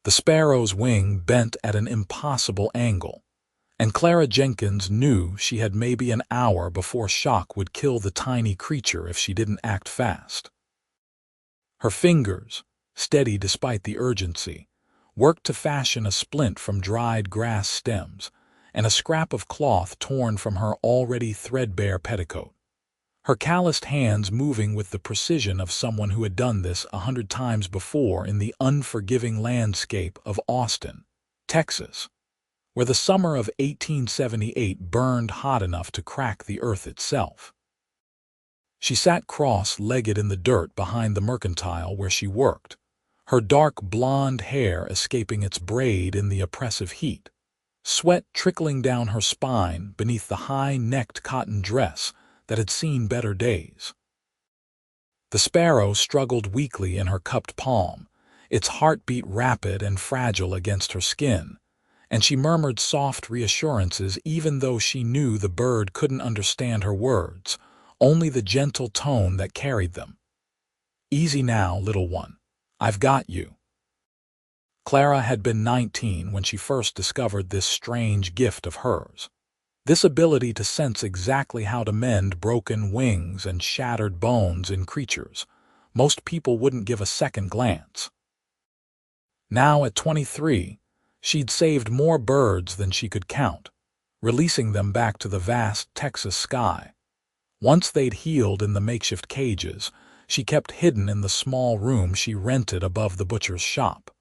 The sparrow's wing bent at an impossible angle, and Clara Jenkins knew she had maybe an hour before shock would kill the tiny creature if she didn't act fast. Her fingers, steady despite the urgency, worked to fashion a splint from dried grass stems and a scrap of cloth torn from her already threadbare petticoat. Her calloused hands moving with the precision of someone who had done this 100 times before in the unforgiving landscape of Austin, Texas, where the summer of 1878 burned hot enough to crack the earth itself. She sat cross-legged in the dirt behind the mercantile where she worked, her dark blonde hair escaping its braid in the oppressive heat, sweat trickling down her spine beneath the high-necked cotton dress that had seen better days. The sparrow struggled weakly in her cupped palm, its heartbeat rapid and fragile against her skin, and she murmured soft reassurances even though she knew the bird couldn't understand her words, only the gentle tone that carried them. "Easy now, little one. I've got you." Clara had been 19 when she first discovered this strange gift of hers. This ability to sense exactly how to mend broken wings and shattered bones in creatures most people wouldn't give a second glance. Now at 23, she'd saved more birds than she could count, releasing them back to the vast Texas sky. Once they'd healed in the makeshift cages, she kept hidden in the small room she rented above the butcher's shop.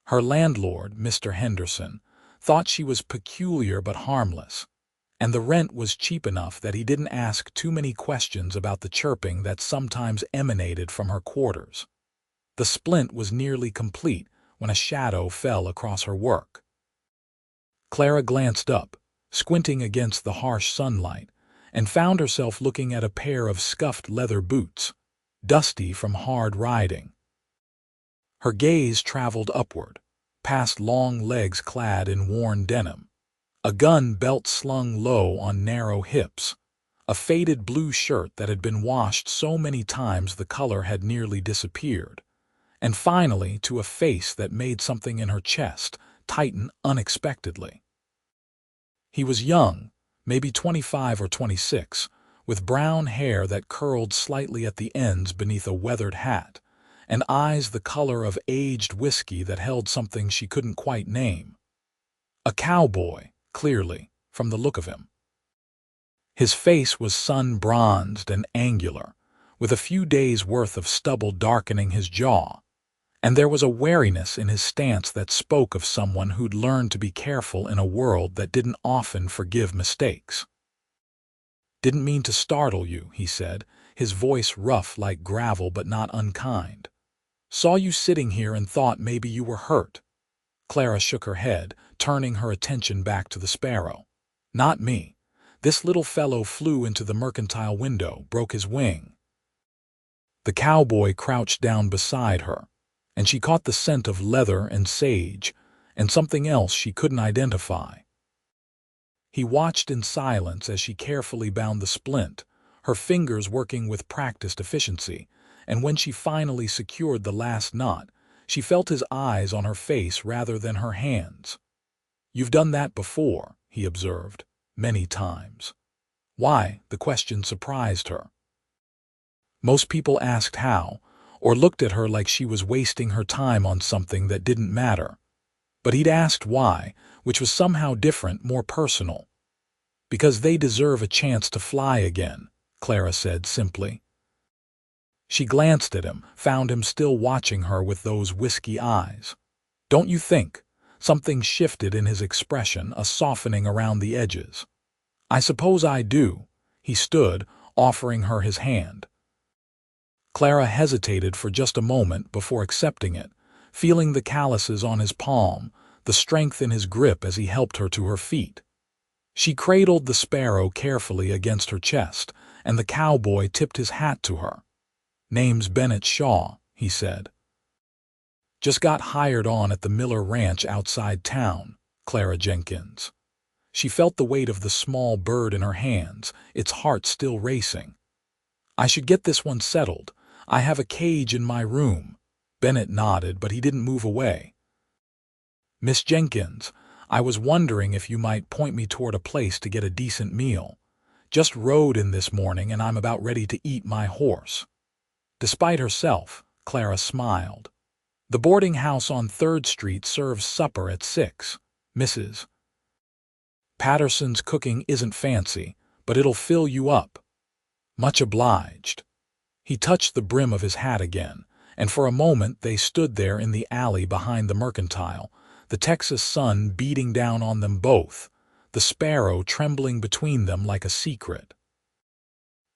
Her landlord, Mr. Henderson, thought she was peculiar but harmless, and the rent was cheap enough that he didn't ask too many questions about the chirping that sometimes emanated from her quarters. The splint was nearly complete when a shadow fell across her work. Clara glanced up, squinting against the harsh sunlight, and found herself looking at a pair of scuffed leather boots, dusty from hard riding. Her gaze traveled upward, past long legs clad in worn denim, a gun belt slung low on narrow hips, a faded blue shirt that had been washed so many times the color had nearly disappeared, and finally to a face that made something in her chest tighten unexpectedly. He was young, maybe 25 or 26, with brown hair that curled slightly at the ends beneath a weathered hat, and eyes the color of aged whiskey that held something she couldn't quite name. A cowboy, clearly, from the look of him. His face was sun-bronzed and angular, with a few days' worth of stubble darkening his jaw, and there was a wariness in his stance that spoke of someone who'd learned to be careful in a world that didn't often forgive mistakes. "Didn't mean to startle you," he said, his voice rough like gravel but not unkind. "Saw you sitting here and thought maybe you were hurt." Clara shook her head, turning her attention back to the sparrow. "Not me. This little fellow flew into the mercantile window, broke his wing." The cowboy crouched down beside her, and she caught the scent of leather and sage, and something else she couldn't identify. He watched in silence as she carefully bound the splint, her fingers working with practiced efficiency, and when she finally secured the last knot, she felt his eyes on her face rather than her hands. "You've done that before," he observed, "many times." Why? The question surprised her. Most people asked how, or looked at her like she was wasting her time on something that didn't matter. But he'd asked why, which was somehow different, more personal. "Because they deserve a chance to fly again," Clara said simply. She glanced at him, found him still watching her with those whiskey eyes. "Don't you think?" Something shifted in his expression, a softening around the edges. "I suppose I do." He stood, offering her his hand. Clara hesitated for just a moment before accepting it, feeling the calluses on his palm, the strength in his grip as he helped her to her feet. She cradled the sparrow carefully against her chest, and the cowboy tipped his hat to her. "Name's Bennett Shaw," he said. "Just got hired on at the Miller Ranch outside town, Clara Jenkins." She felt the weight of the small bird in her hands, its heart still racing. "I should get this one settled. I have a cage in my room." Bennett nodded, but he didn't move away. "Miss Jenkins, I was wondering if you might point me toward a place to get a decent meal. Just rode in this morning and I'm about ready to eat my horse." Despite herself, Clara smiled. "The boarding house on 3rd Street serves supper at 6. Mrs. Patterson's cooking isn't fancy, but it'll fill you up." "Much obliged." He touched the brim of his hat again, and for a moment they stood there in the alley behind the Mercantile, the Texas sun beating down on them both, the Sparrow trembling between them like a secret.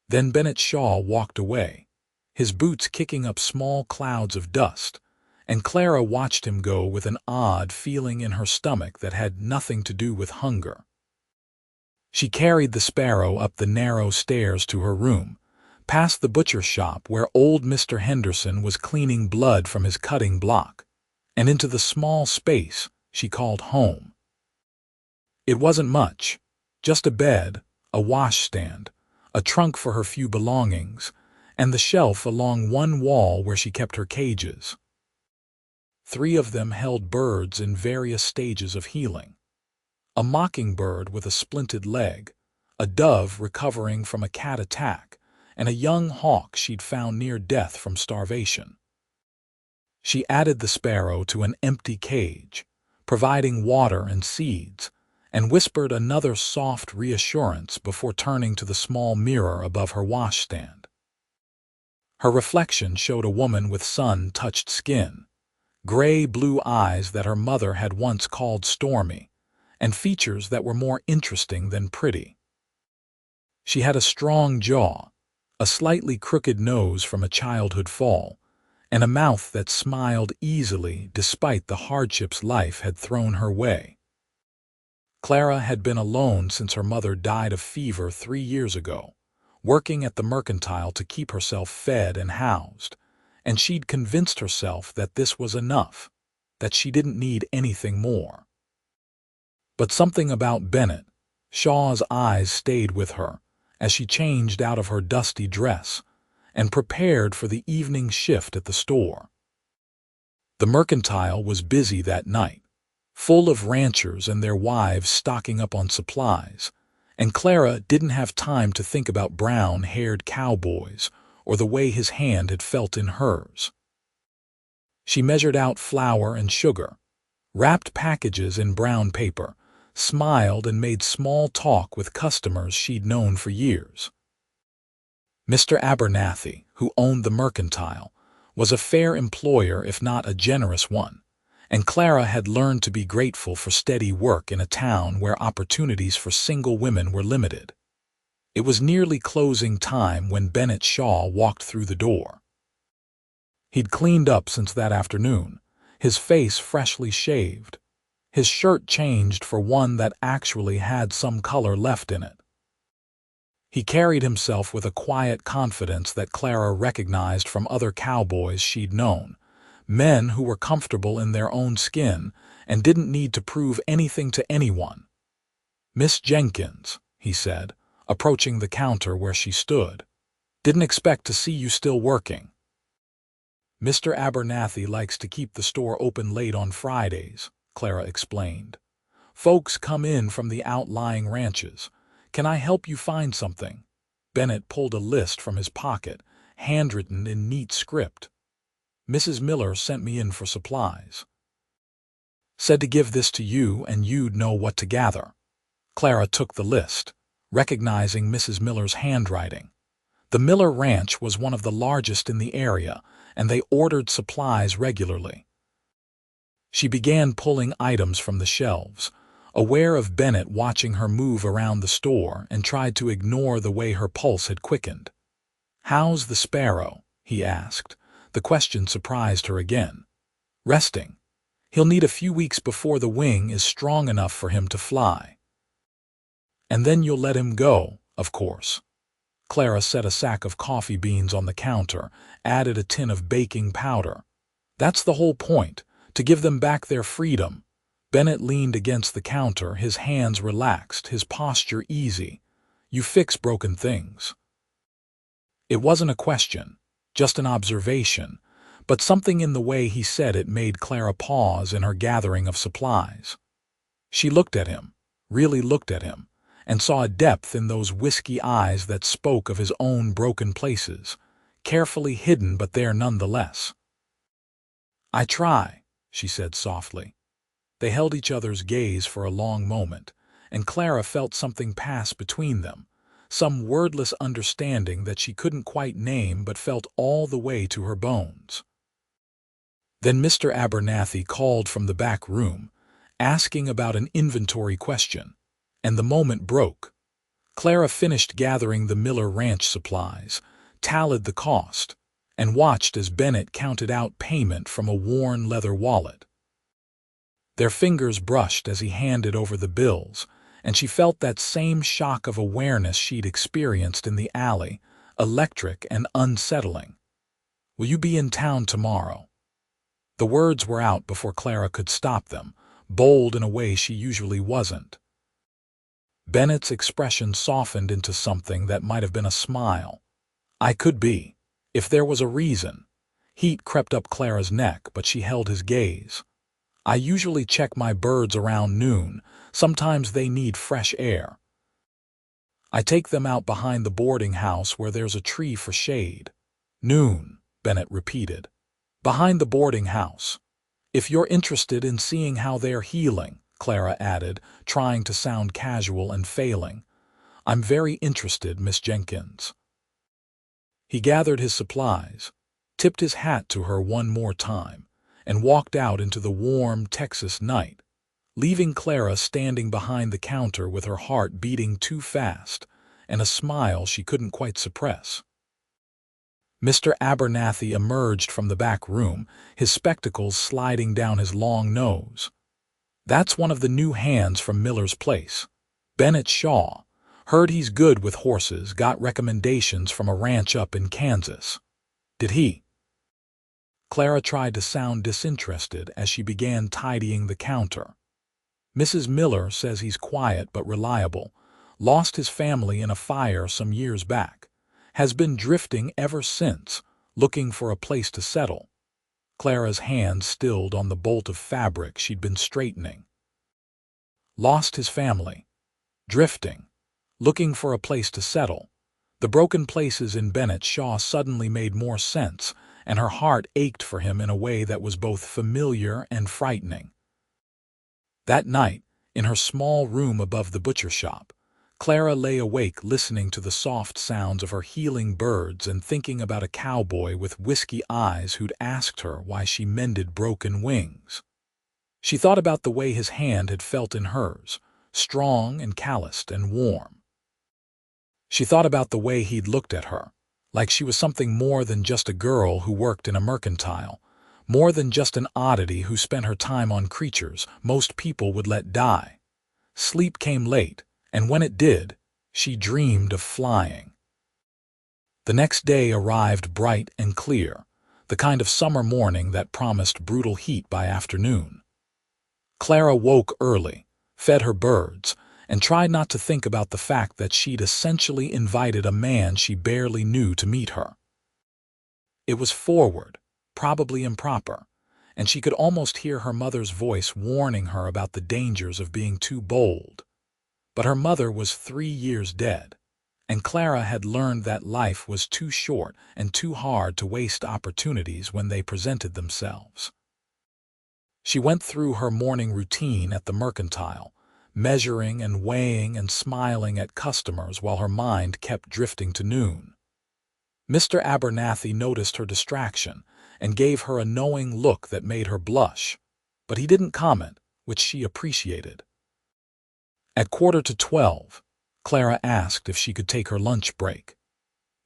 Then Bennett Shaw walked away, his boots kicking up small clouds of dust, and Clara watched him go with an odd feeling in her stomach that had nothing to do with hunger. She carried the Sparrow up the narrow stairs to her room, past the butcher shop where old Mr. Henderson was cleaning blood from his cutting block, and into the small space she called home. It wasn't much, just a bed, a washstand, a trunk for her few belongings, and the shelf along one wall where she kept her cages. 3 of them held birds in various stages of healing. A mockingbird with a splinted leg, a dove recovering from a cat attack, and a young hawk she'd found near death from starvation. She added the Sparrow to an empty cage, providing water and seeds, and whispered another soft reassurance before turning to the small mirror above her washstand. Her reflection showed a woman with sun-touched skin, gray-blue eyes that her mother had once called stormy, and features that were more interesting than pretty. She had a strong jaw, a slightly crooked nose from a childhood fall, and a mouth that smiled easily despite the hardships life had thrown her way. Clara had been alone since her mother died of fever 3 years ago, working at the Mercantile to keep herself fed and housed, and she'd convinced herself that this was enough, that she didn't need anything more. But something about Bennett Shaw's eyes stayed with her as she changed out of her dusty dress and prepared for the evening shift at the store. The Mercantile was busy that night, full of ranchers and their wives stocking up on supplies, and Clara didn't have time to think about brown-haired cowboys or the way his hand had felt in hers. She measured out flour and sugar, wrapped packages in brown paper, smiled and made small talk with customers she'd known for years. Mr. Abernathy, who owned the Mercantile, was a fair employer if not a generous one, and Clara had learned to be grateful for steady work in a town where opportunities for single women were limited. It was nearly closing time when Bennett Shaw walked through the door. He'd cleaned up since that afternoon, his face freshly shaved, his shirt changed for one that actually had some color left in it. He carried himself with a quiet confidence that Clara recognized from other cowboys she'd known, men who were comfortable in their own skin and didn't need to prove anything to anyone. "Miss Jenkins," he said, approaching the counter where she stood. "Didn't expect to see you still working." "Mr. Abernathy likes to keep the store open late on Fridays," Clara explained. "Folks come in from the outlying ranches. Can I help you find something?" Bennett pulled a list from his pocket, handwritten in neat script. "Mrs. Miller sent me in for supplies. Said to give this to you and you'd know what to gather." Clara took the list, recognizing Mrs. Miller's handwriting. The Miller Ranch was one of the largest in the area, and they ordered supplies regularly. She began pulling items from the shelves, aware of Bennett watching her move around the store, and tried to ignore the way her pulse had quickened. "How's the Sparrow?" he asked. The question surprised her again. "Resting. He'll need a few weeks before the wing is strong enough for him to fly." "And then you'll let him go, of course." Clara set a sack of coffee beans on the counter, added a tin of baking powder. "That's the whole point, to give them back their freedom." Bennett leaned against the counter, his hands relaxed, his posture easy. "You fix broken things." It wasn't a question, just an observation, but something in the way he said it made Clara pause in her gathering of supplies. She looked at him, really looked at him, and saw a depth in those whiskey eyes that spoke of his own broken places, carefully hidden but there nonetheless. "I try," she said softly. They held each other's gaze for a long moment, and Clara felt something pass between them, some wordless understanding that she couldn't quite name but felt all the way to her bones. Then Mr. Abernathy called from the back room, asking about an inventory question, and the moment broke. Clara finished gathering the Miller Ranch supplies, tallied the cost, and watched as Bennett counted out payment from a worn leather wallet. Their fingers brushed as he handed over the bills, and she felt that same shock of awareness she'd experienced in the alley, electric and unsettling. "Will you be in town tomorrow?" The words were out before Clara could stop them, bold in a way she usually wasn't. Bennett's expression softened into something that might have been a smile. "I could be, if there was a reason." Heat crept up Clara's neck, but she held his gaze. "I usually check my birds around noon. Sometimes they need fresh air. I take them out behind the boarding house where there's a tree for shade." "Noon," Bennett repeated. "Behind the boarding house. If you're interested in seeing how they're healing," Clara added, trying to sound casual and failing. "I'm very interested, Miss Jenkins." He gathered his supplies, tipped his hat to her one more time, and walked out into the warm Texas night, leaving Clara standing behind the counter with her heart beating too fast and a smile she couldn't quite suppress. Mr. Abernathy emerged from the back room, his spectacles sliding down his long nose. "That's one of the new hands from Miller's place. Bennett Shaw. Heard he's good with horses, got recommendations from a ranch up in Kansas." "Did he?" Clara tried to sound disinterested as she began tidying the counter. "Mrs. Miller says he's quiet but reliable. Lost his family in a fire some years back. Has been drifting ever since, looking for a place to settle." Clara's hand stilled on the bolt of fabric she'd been straightening. Lost his family. Drifting. Looking for a place to settle. The broken places in Bennett Shaw suddenly made more sense, and her heart ached for him in a way that was both familiar and frightening. That night, in her small room above the butcher shop, Clara lay awake listening to the soft sounds of her healing birds and thinking about a cowboy with whiskey eyes who'd asked her why she mended broken wings. She thought about the way his hand had felt in hers, strong and calloused and warm. She thought about the way he'd looked at her, like she was something more than just a girl who worked in a mercantile, more than just an oddity who spent her time on creatures most people would let die. Sleep came late, and when it did, she dreamed of flying. The next day arrived bright and clear, the kind of summer morning that promised brutal heat by afternoon. Clara woke early, fed her birds, and tried not to think about the fact that she'd essentially invited a man she barely knew to meet her. It was forward, probably improper, and she could almost hear her mother's voice warning her about the dangers of being too bold. But her mother was 3 years dead, and Clara had learned that life was too short and too hard to waste opportunities when they presented themselves. She went through her morning routine at the mercantile, measuring and weighing and smiling at customers while her mind kept drifting to noon. Mr. Abernathy noticed her distraction and gave her a knowing look that made her blush, but he didn't comment, which she appreciated. At 11:45, Clara asked if she could take her lunch break.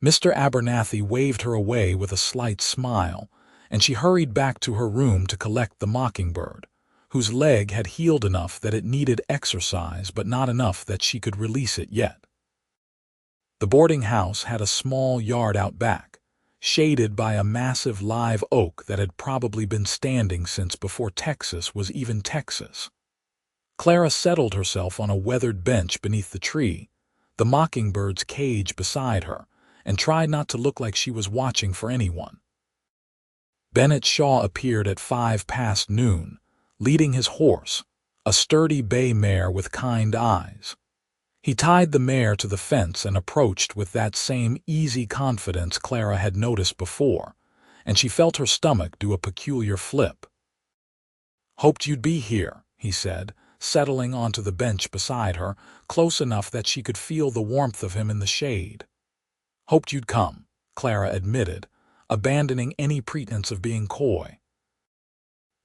Mr. Abernathy waved her away with a slight smile, and she hurried back to her room to collect the mockingbird, whose leg had healed enough that it needed exercise but not enough that she could release it yet. The boarding house had a small yard out back, shaded by a massive live oak that had probably been standing since before Texas was even Texas. Clara settled herself on a weathered bench beneath the tree, the mockingbird's cage beside her, and tried not to look like she was watching for anyone. Bennett Shaw appeared at noon, leading his horse, a sturdy bay mare with kind eyes. He tied the mare to the fence and approached with that same easy confidence Clara had noticed before, and she felt her stomach do a peculiar flip. "Hoped you'd be here," he said, settling onto the bench beside her, close enough that she could feel the warmth of him in the shade. "Hoped you'd come," Clara admitted, abandoning any pretense of being coy.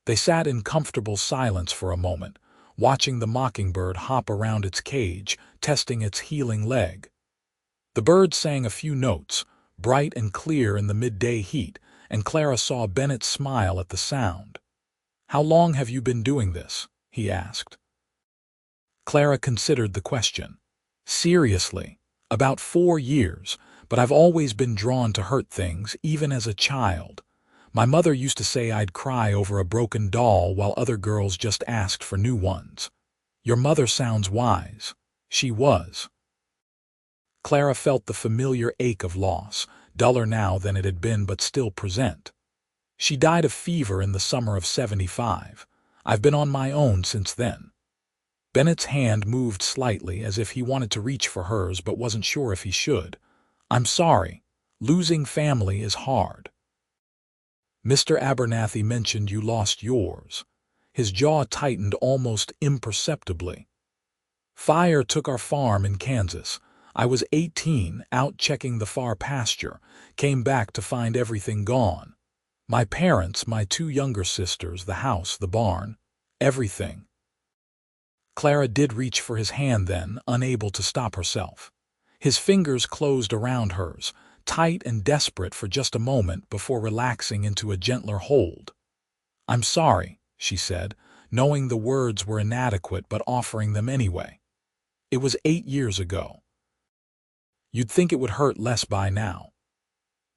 They sat in comfortable silence for a moment, watching the mockingbird hop around its cage, testing its healing leg. The bird sang a few notes, bright and clear in the midday heat, and Clara saw Bennett smile at the sound. "How long have you been doing this?" he asked. Clara considered the question. "Seriously, about 4 years, but I've always been drawn to hurt things, even as a child. My mother used to say I'd cry over a broken doll while other girls just asked for new ones. Your mother sounds wise." She was. Clara felt the familiar ache of loss, duller now than it had been but still present. "She died of fever in the summer of '75. I've been on my own since then." Bennett's hand moved slightly as if he wanted to reach for hers but wasn't sure if he should. "I'm sorry. Losing family is hard." "Mr. Abernathy mentioned you lost yours." His jaw tightened almost imperceptibly. "Fire took our farm in Kansas. I was 18, out checking the far pasture, came back to find everything gone. My parents, my 2 younger sisters, the house, the barn, everything." Clara did reach for his hand then, unable to stop herself. His fingers closed around hers, tight and desperate for just a moment before relaxing into a gentler hold. "I'm sorry," she said, knowing the words were inadequate but offering them anyway. "It was 8 years ago. You'd think it would hurt less by now."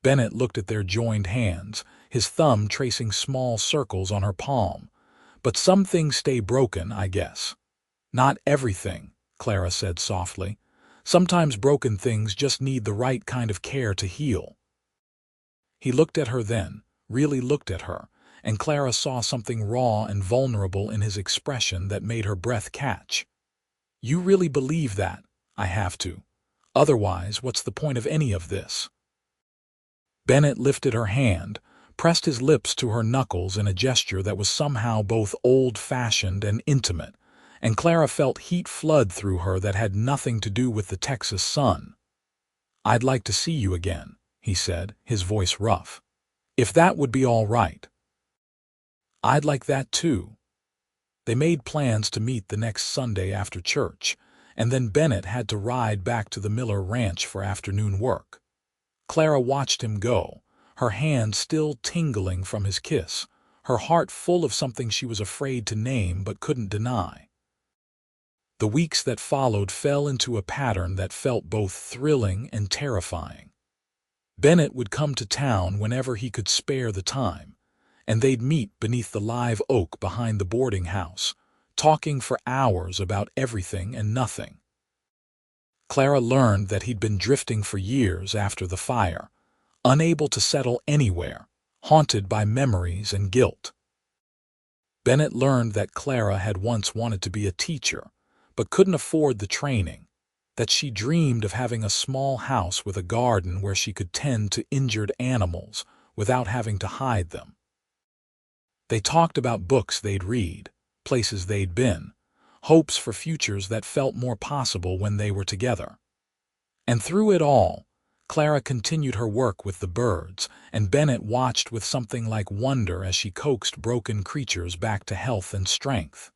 Bennett looked at their joined hands, his thumb tracing small circles on her palm. "But some things stay broken, I guess." "Not everything," Clara said softly. "Sometimes broken things just need the right kind of care to heal." He looked at her then, really looked at her, and Clara saw something raw and vulnerable in his expression that made her breath catch. "You really believe that? I have to. Otherwise, what's the point of any of this?" Bennett lifted her hand, pressed his lips to her knuckles in a gesture that was somehow both old-fashioned and intimate, and Clara felt heat flood through her that had nothing to do with the Texas sun. "I'd like to see you again," he said, his voice rough. "If that would be all right." "I'd like that too." They made plans to meet the next Sunday after church, and then Bennett had to ride back to the Miller Ranch for afternoon work. Clara watched him go, her hand still tingling from his kiss, her heart full of something she was afraid to name but couldn't deny. The weeks that followed fell into a pattern that felt both thrilling and terrifying. Bennett would come to town whenever he could spare the time, and they'd meet beneath the live oak behind the boarding house, talking for hours about everything and nothing. Clara learned that he'd been drifting for years after the fire, unable to settle anywhere, haunted by memories and guilt. Bennett learned that Clara had once wanted to be a teacher, but couldn't afford the training, that she dreamed of having a small house with a garden where she could tend to injured animals without having to hide them. They talked about books they'd read, places they'd been, hopes for futures that felt more possible when they were together. And through it all, Clara continued her work with the birds, and Bennett watched with something like wonder as she coaxed broken creatures back to health and strength.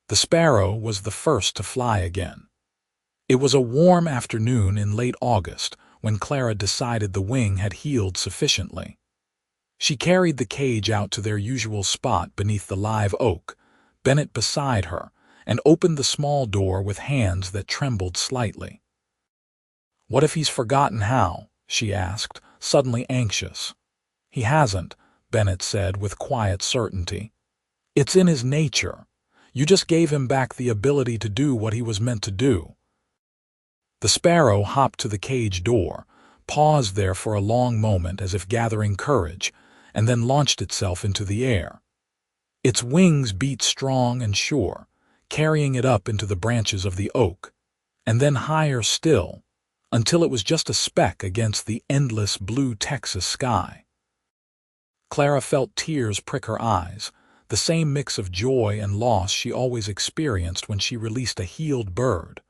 The sparrow was the first to fly again. It was a warm afternoon in late August when Clara decided the wing had healed sufficiently. She carried the cage out to their usual spot beneath the live oak, Bennett beside her, and opened the small door with hands that trembled slightly. "What if he's forgotten how?" she asked, suddenly anxious. "He hasn't," Bennett said with quiet certainty. "It's in his nature. You just gave him back the ability to do what he was meant to do." The sparrow hopped to the cage door, paused there for a long moment as if gathering courage, and then launched itself into the air. Its wings beat strong and sure, carrying it up into the branches of the oak, and then higher still, until it was just a speck against the endless blue Texas sky. Clara felt tears prick her eyes, the same mix of joy and loss she always experienced when she released a healed bird.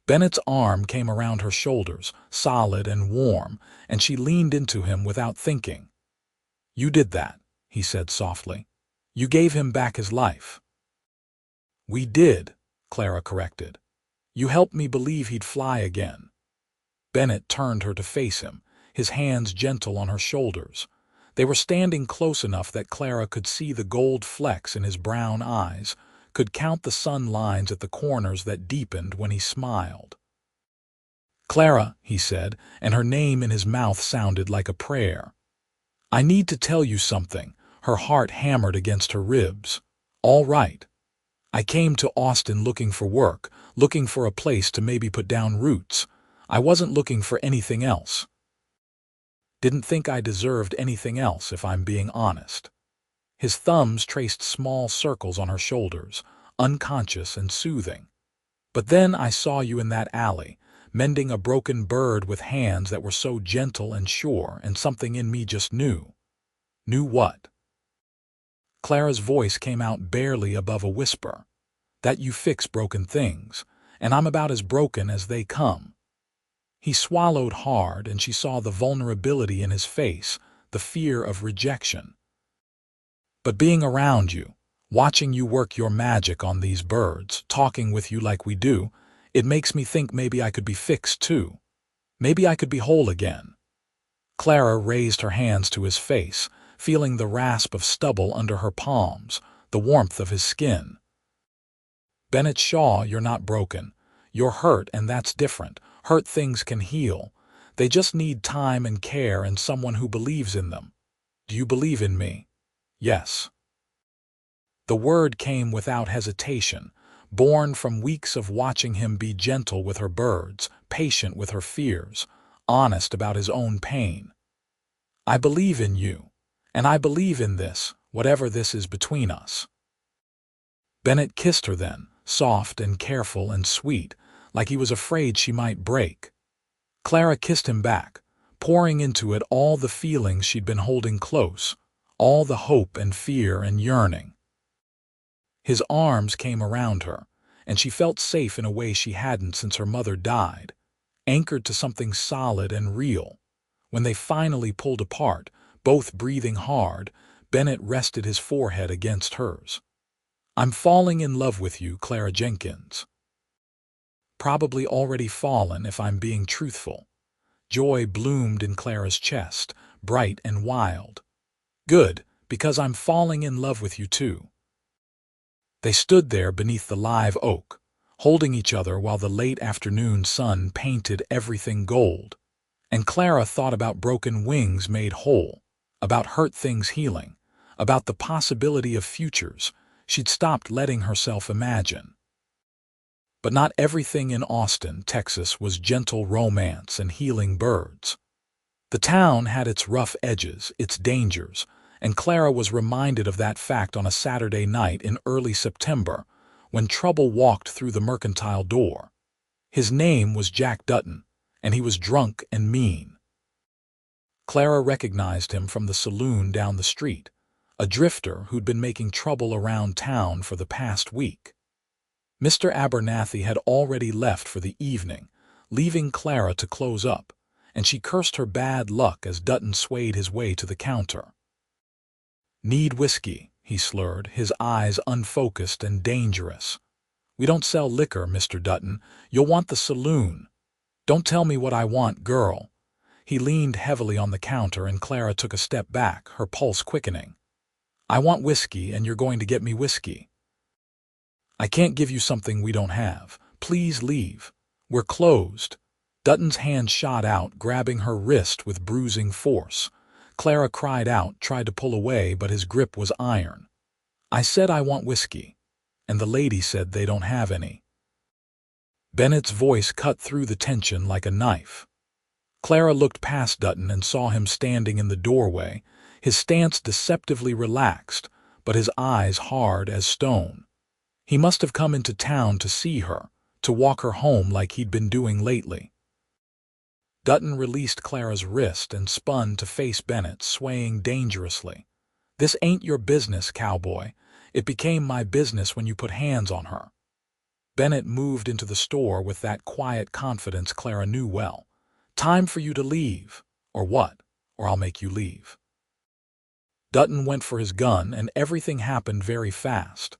Bennett's arm came around her shoulders, solid and warm, and she leaned into him without thinking. "You did that," he said softly. "You gave him back his life." "We did," Clara corrected. "You helped me believe he'd fly again." Bennett turned her to face him, his hands gentle on her shoulders. They were standing close enough that Clara could see the gold flecks in his brown eyes, could count the sun lines at the corners that deepened when he smiled. "Clara," he said, and her name in his mouth sounded like a prayer. "I need to tell you something." Her heart hammered against her ribs. "All right. I came to Austin looking for work, looking for a place to maybe put down roots. I wasn't looking for anything else. Didn't think I deserved anything else, if I'm being honest." His thumbs traced small circles on her shoulders, unconscious and soothing. "But then I saw you in that alley, mending a broken bird with hands that were so gentle and sure, and something in me just knew." "Knew what?" Clara's voice came out barely above a whisper. "That you fix broken things, and I'm about as broken as they come." He swallowed hard, and she saw the vulnerability in his face, the fear of rejection. "But being around you, watching you work your magic on these birds, talking with you like we do, it makes me think maybe I could be fixed too. Maybe I could be whole again." Clara raised her hands to his face, feeling the rasp of stubble under her palms, the warmth of his skin. "Bennett Shaw, you're not broken. You're hurt, and that's different. Hurt things can heal. They just need time and care and someone who believes in them. Do you believe in me?" "Yes." The word came without hesitation, born from weeks of watching him be gentle with her birds, patient with her fears, honest about his own pain. "I believe in you, and I believe in this, whatever this is between us." Bennett kissed her then, soft and careful and sweet, like he was afraid she might break. Clara kissed him back, pouring into it all the feelings she'd been holding close, all the hope and fear and yearning. His arms came around her, and she felt safe in a way she hadn't since her mother died, anchored to something solid and real. When they finally pulled apart, both breathing hard, Bennett rested his forehead against hers. "I'm falling in love with you, Clara Jenkins." Probably already fallen, if I'm being truthful. Joy bloomed in Clara's chest, bright and wild. "Good, because I'm falling in love with you too." They stood there beneath the live oak, holding each other while the late afternoon sun painted everything gold. And Clara thought about broken wings made whole, about hurt things healing, about the possibility of futures she'd stopped letting herself imagine. But not everything in Austin, Texas, was gentle romance and healing birds. The town had its rough edges, its dangers, and Clara was reminded of that fact on a Saturday night in early September, when trouble walked through the mercantile door. His name was Jack Dutton, and he was drunk and mean. Clara recognized him from the saloon down the street, a drifter who'd been making trouble around town for the past week. Mr. Abernathy had already left for the evening, leaving Clara to close up, and she cursed her bad luck as Dutton swayed his way to the counter. "Need whiskey," he slurred, his eyes unfocused and dangerous. "We don't sell liquor, Mr. Dutton. You'll want the saloon." "Don't tell me what I want, girl." He leaned heavily on the counter, and Clara took a step back, her pulse quickening. "I want whiskey, and you're going to get me whiskey." "I can't give you something we don't have. Please leave. We're closed." Dutton's hand shot out, grabbing her wrist with bruising force. Clara cried out, tried to pull away, but his grip was iron. "I said I want whiskey, and the lady said they don't have any." Bennett's voice cut through the tension like a knife. Clara looked past Dutton and saw him standing in the doorway, his stance deceptively relaxed, but his eyes hard as stone. He must have come into town to see her, to walk her home like he'd been doing lately. Dutton released Clara's wrist and spun to face Bennett, swaying dangerously. "This ain't your business, Cowboy. It became my business when you put hands on her." Bennett moved into the store with that quiet confidence Clara knew well. "Time for you to leave. Or what? Or I'll make you leave." Dutton went for his gun, and everything happened very fast.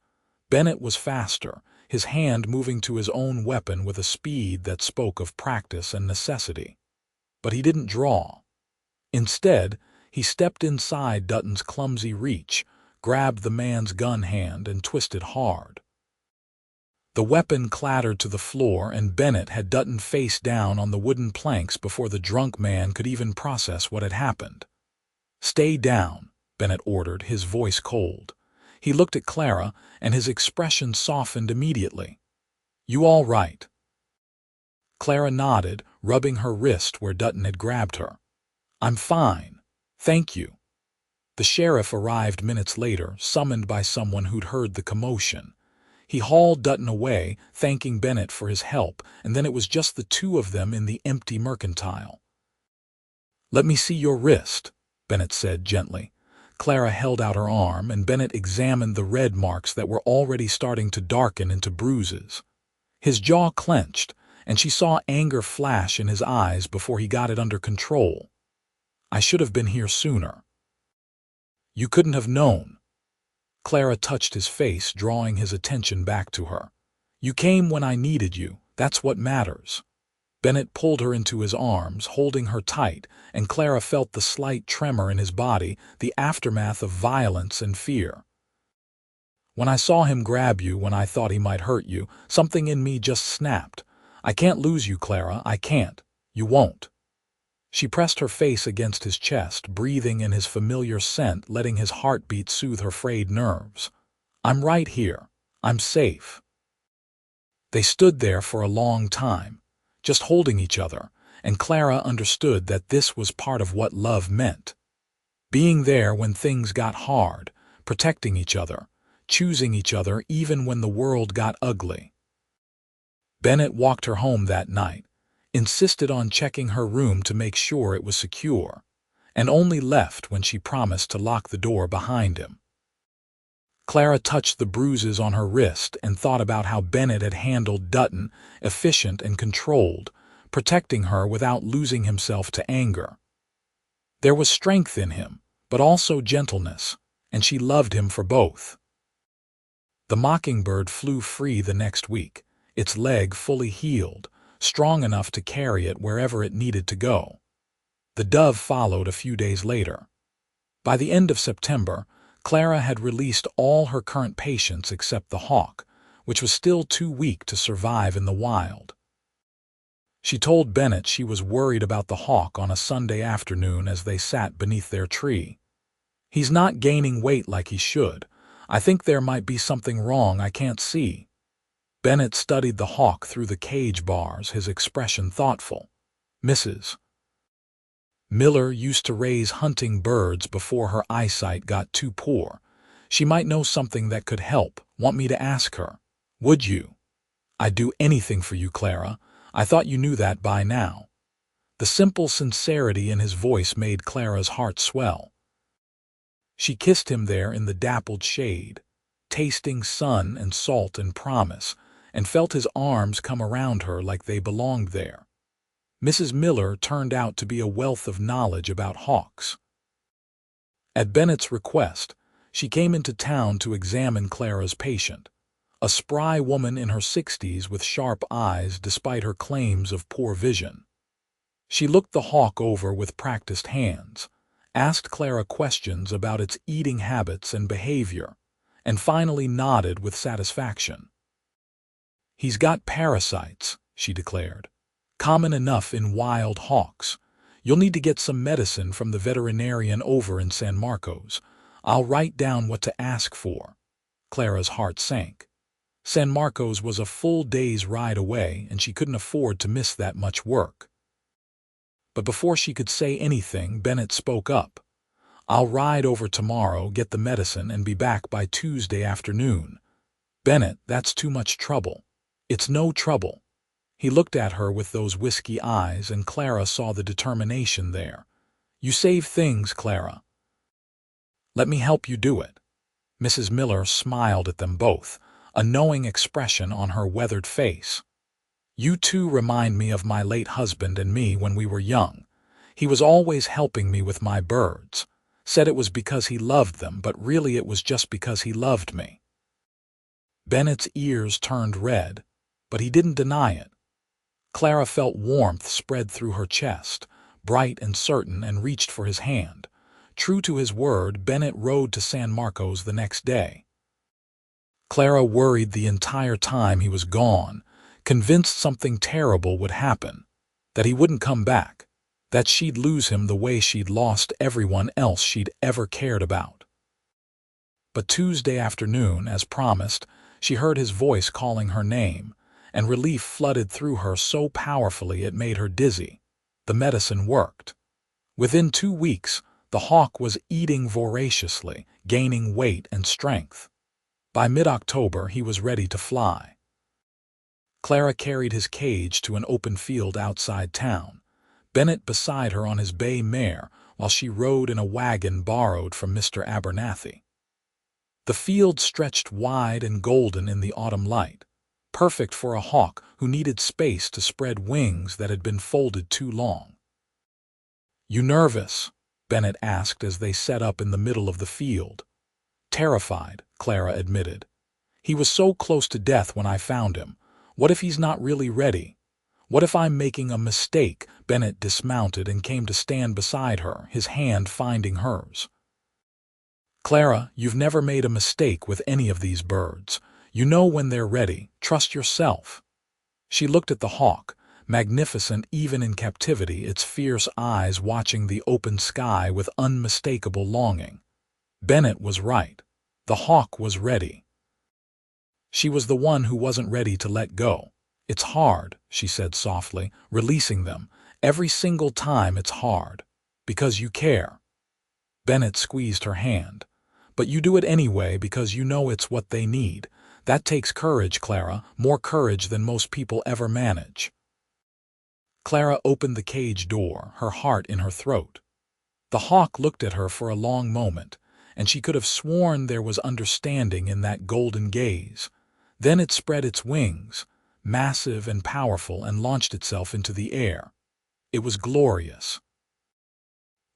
Bennett was faster, his hand moving to his own weapon with a speed that spoke of practice and necessity. But he didn't draw. Instead, he stepped inside Dutton's clumsy reach, grabbed the man's gun hand, and twisted hard. The weapon clattered to the floor, and Bennett had Dutton face down on the wooden planks before the drunk man could even process what had happened. "Stay down," Bennett ordered, his voice cold. He looked at Clara, and his expression softened immediately. "You all right?" Clara nodded, rubbing her wrist where Dutton had grabbed her. "I'm fine. Thank you." The sheriff arrived minutes later, summoned by someone who'd heard the commotion. He hauled Dutton away, thanking Bennett for his help, and then it was just the two of them in the empty mercantile. "Let me see your wrist," Bennett said gently. Clara held out her arm, and Bennett examined the red marks that were already starting to darken into bruises. His jaw clenched, and she saw anger flash in his eyes before he got it under control. "I should have been here sooner." "You couldn't have known." Clara touched his face, drawing his attention back to her. "You came when I needed you. That's what matters." Bennett pulled her into his arms, holding her tight, and Clara felt the slight tremor in his body, the aftermath of violence and fear. "When I saw him grab you when I thought he might hurt you, something in me just snapped. I can't lose you, Clara. I can't. You won't." She pressed her face against his chest, breathing in his familiar scent, letting his heartbeat soothe her frayed nerves. "I'm right here. I'm safe." They stood there for a long time, just holding each other, and Clara understood that this was part of what love meant. Being there when things got hard, protecting each other, choosing each other even when the world got ugly. Bennett walked her home that night, insisted on checking her room to make sure it was secure, and only left when she promised to lock the door behind him. Clara touched the bruises on her wrist and thought about how Bennett had handled Dutton, efficient and controlled, protecting her without losing himself to anger. There was strength in him, but also gentleness, and she loved him for both. The mockingbird flew free the next week, its leg fully healed, strong enough to carry it wherever it needed to go. The dove followed a few days later. By the end of September, Clara had released all her current patients except the hawk, which was still too weak to survive in the wild. She told Bennett she was worried about the hawk on a Sunday afternoon as they sat beneath their tree. "He's not gaining weight like he should. I think there might be something wrong I can't see." Bennett studied the hawk through the cage bars, his expression thoughtful. "Mrs. Miller used to raise hunting birds before her eyesight got too poor. She might know something that could help. Want me to ask her?" "Would you?" "I'd do anything for you, Clara. I thought you knew that by now." The simple sincerity in his voice made Clara's heart swell. She kissed him there in the dappled shade, tasting sun and salt and promise, and felt his arms come around her like they belonged there. Mrs. Miller turned out to be a wealth of knowledge about hawks. At Bennett's request, she came into town to examine Clara's patient, a spry woman in her 60s with sharp eyes despite her claims of poor vision. She looked the hawk over with practiced hands, asked Clara questions about its eating habits and behavior, and finally nodded with satisfaction. "He's got parasites," she declared. "Common enough in wild hawks. You'll need to get some medicine from the veterinarian over in San Marcos. I'll write down what to ask for." Clara's heart sank. San Marcos was a full day's ride away, and she couldn't afford to miss that much work. But before she could say anything, Bennett spoke up. I'll ride over tomorrow, get the medicine, and be back by Tuesday afternoon. Bennett, that's too much trouble. It's no trouble. He looked at her with those whiskey eyes, and Clara saw the determination there. You save things, Clara. Let me help you do it. Mrs. Miller smiled at them both, a knowing expression on her weathered face. You two remind me of my late husband and me when we were young. He was always helping me with my birds. Said it was because he loved them, but really it was just because he loved me. Bennett's ears turned red, but he didn't deny it. Clara felt warmth spread through her chest, bright and certain, and reached for his hand. True to his word, Bennett rode to San Marcos the next day. Clara worried the entire time he was gone, convinced something terrible would happen, that he wouldn't come back, that she'd lose him the way she'd lost everyone else she'd ever cared about. But Tuesday afternoon, as promised, she heard his voice calling her name, and relief flooded through her so powerfully it made her dizzy. The medicine worked. Within 2 weeks, the hawk was eating voraciously, gaining weight and strength. By mid-October, he was ready to fly. Clara carried his cage to an open field outside town, Bennett beside her on his bay mare, while she rode in a wagon borrowed from Mr. Abernathy. The field stretched wide and golden in the autumn light, perfect for a hawk who needed space to spread wings that had been folded too long. You nervous? Bennett asked as they set up in the middle of the field. Terrified, Clara admitted. He was so close to death when I found him. What if he's not really ready? What if I'm making a mistake? Bennett dismounted and came to stand beside her, his hand finding hers. Clara, you've never made a mistake with any of these birds. You know when they're ready. Trust yourself. She looked at the hawk, magnificent even in captivity, its fierce eyes watching the open sky with unmistakable longing. Bennett was right. The hawk was ready. She was the one who wasn't ready to let go. It's hard, she said softly, releasing them. Every single time it's hard. Because you care. Bennett squeezed her hand. But you do it anyway because you know it's what they need. That takes courage, Clara, more courage than most people ever manage. Clara opened the cage door, her heart in her throat. The hawk looked at her for a long moment, and she could have sworn there was understanding in that golden gaze. Then it spread its wings, massive and powerful, and launched itself into the air. It was glorious.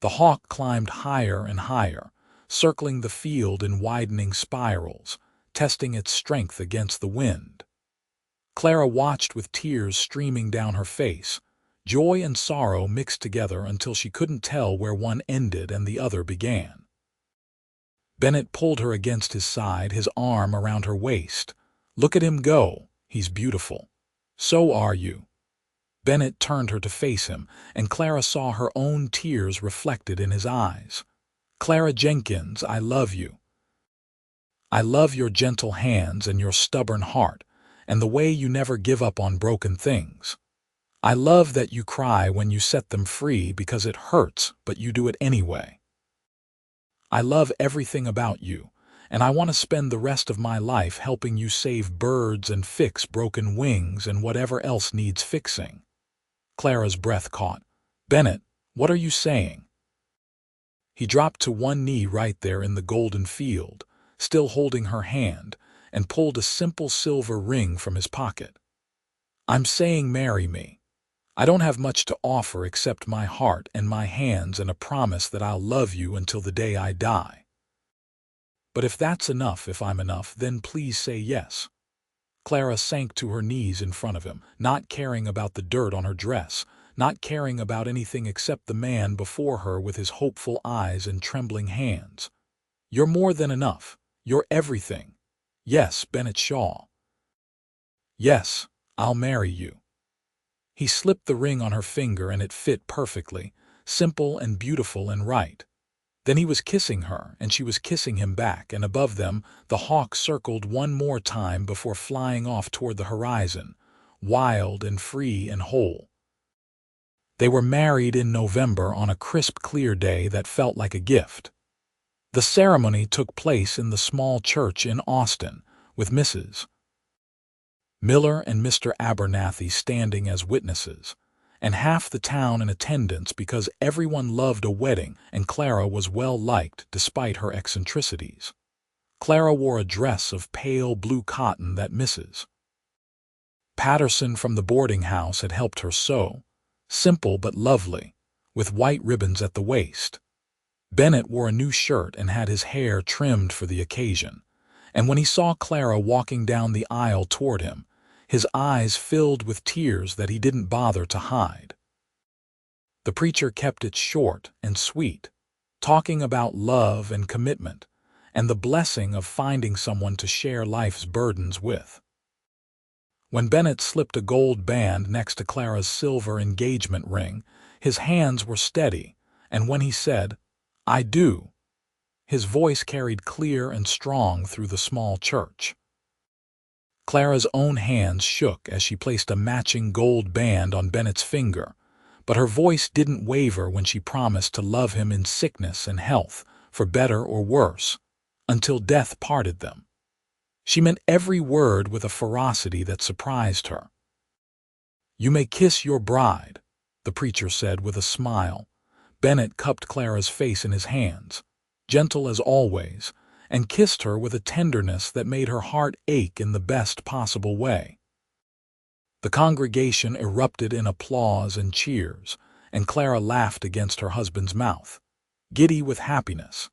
The hawk climbed higher and higher, circling the field in widening spirals, testing its strength against the wind. Clara watched with tears streaming down her face, joy and sorrow mixed together until she couldn't tell where one ended and the other began. Bennett pulled her against his side, his arm around her waist. Look at him go. He's beautiful. So are you. Bennett turned her to face him, and Clara saw her own tears reflected in his eyes. Clara Jenkins, I love you. I love your gentle hands and your stubborn heart, and the way you never give up on broken things. I love that you cry when you set them free because it hurts, but you do it anyway. I love everything about you, and I want to spend the rest of my life helping you save birds and fix broken wings and whatever else needs fixing. Clara's breath caught. Bennett, what are you saying? He dropped to one knee right there in the golden field, still holding her hand, and pulled a simple silver ring from his pocket. I'm saying marry me. I don't have much to offer except my heart and my hands and a promise that I'll love you until the day I die. But if that's enough, if I'm enough, then please say yes. Clara sank to her knees in front of him, not caring about the dirt on her dress, not caring about anything except the man before her with his hopeful eyes and trembling hands. You're more than enough. You're everything. Yes, Bennett Shaw. Yes, I'll marry you. He slipped the ring on her finger and it fit perfectly, simple and beautiful and right. Then he was kissing her, and she was kissing him back, and above them the hawk circled one more time before flying off toward the horizon, wild and free and whole. They were married in November on a crisp, clear day that felt like a gift. The ceremony took place in the small church in Austin, with Mrs. Miller and Mr. Abernathy standing as witnesses, and half the town in attendance because everyone loved a wedding and Clara was well liked despite her eccentricities. Clara wore a dress of pale blue cotton that Mrs. Patterson from the boarding house had helped her sew, simple but lovely, with white ribbons at the waist. Bennett wore a new shirt and had his hair trimmed for the occasion, and when he saw Clara walking down the aisle toward him, his eyes filled with tears that he didn't bother to hide. The preacher kept it short and sweet, talking about love and commitment, and the blessing of finding someone to share life's burdens with. When Bennett slipped a gold band next to Clara's silver engagement ring, his hands were steady, and when he said, "I do," his voice carried clear and strong through the small church. Clara's own hands shook as she placed a matching gold band on Bennett's finger, but her voice didn't waver when she promised to love him in sickness and health, for better or worse, until death parted them. She meant every word with a ferocity that surprised her. "You may kiss your bride," the preacher said with a smile. Bennett cupped Clara's face in his hands, gentle as always, and kissed her with a tenderness that made her heart ache in the best possible way. The congregation erupted in applause and cheers, and Clara laughed against her husband's mouth, giddy with happiness.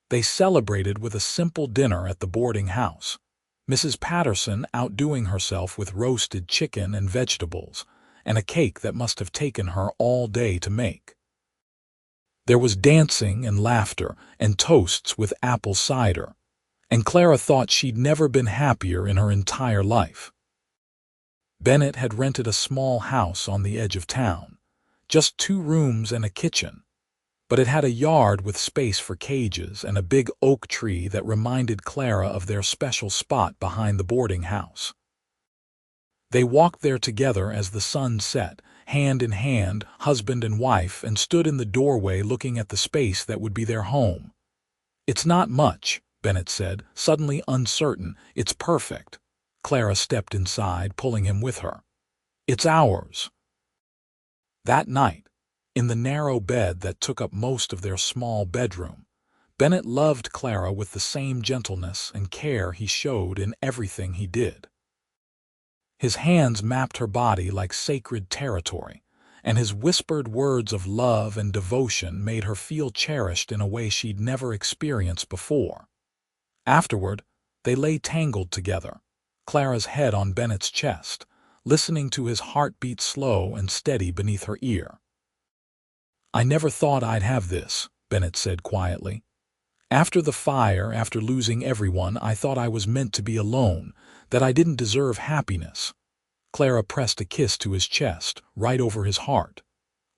They celebrated with a simple dinner at the boarding house, Mrs. Patterson outdoing herself with roasted chicken and vegetables, and a cake that must have taken her all day to make. There was dancing and laughter and toasts with apple cider, and Clara thought she'd never been happier in her entire life. Bennett had rented a small house on the edge of town, just 2 rooms and a kitchen, but it had a yard with space for cages and a big oak tree that reminded Clara of their special spot behind the boarding house. They walked there together as the sun set, hand in hand, husband and wife, and stood in the doorway looking at the space that would be their home. "It's not much," Bennett said, suddenly uncertain. "It's perfect." Clara stepped inside, pulling him with her. "It's ours." That night, in the narrow bed that took up most of their small bedroom, Bennett loved Clara with the same gentleness and care he showed in everything he did. His hands mapped her body like sacred territory, and his whispered words of love and devotion made her feel cherished in a way she'd never experienced before. Afterward, they lay tangled together, Clara's head on Bennett's chest, listening to his heartbeat slow and steady beneath her ear. "I never thought I'd have this," Bennett said quietly. "After the fire, after losing everyone, I thought I was meant to be alone, that I didn't deserve happiness." Clara pressed a kiss to his chest, right over his heart.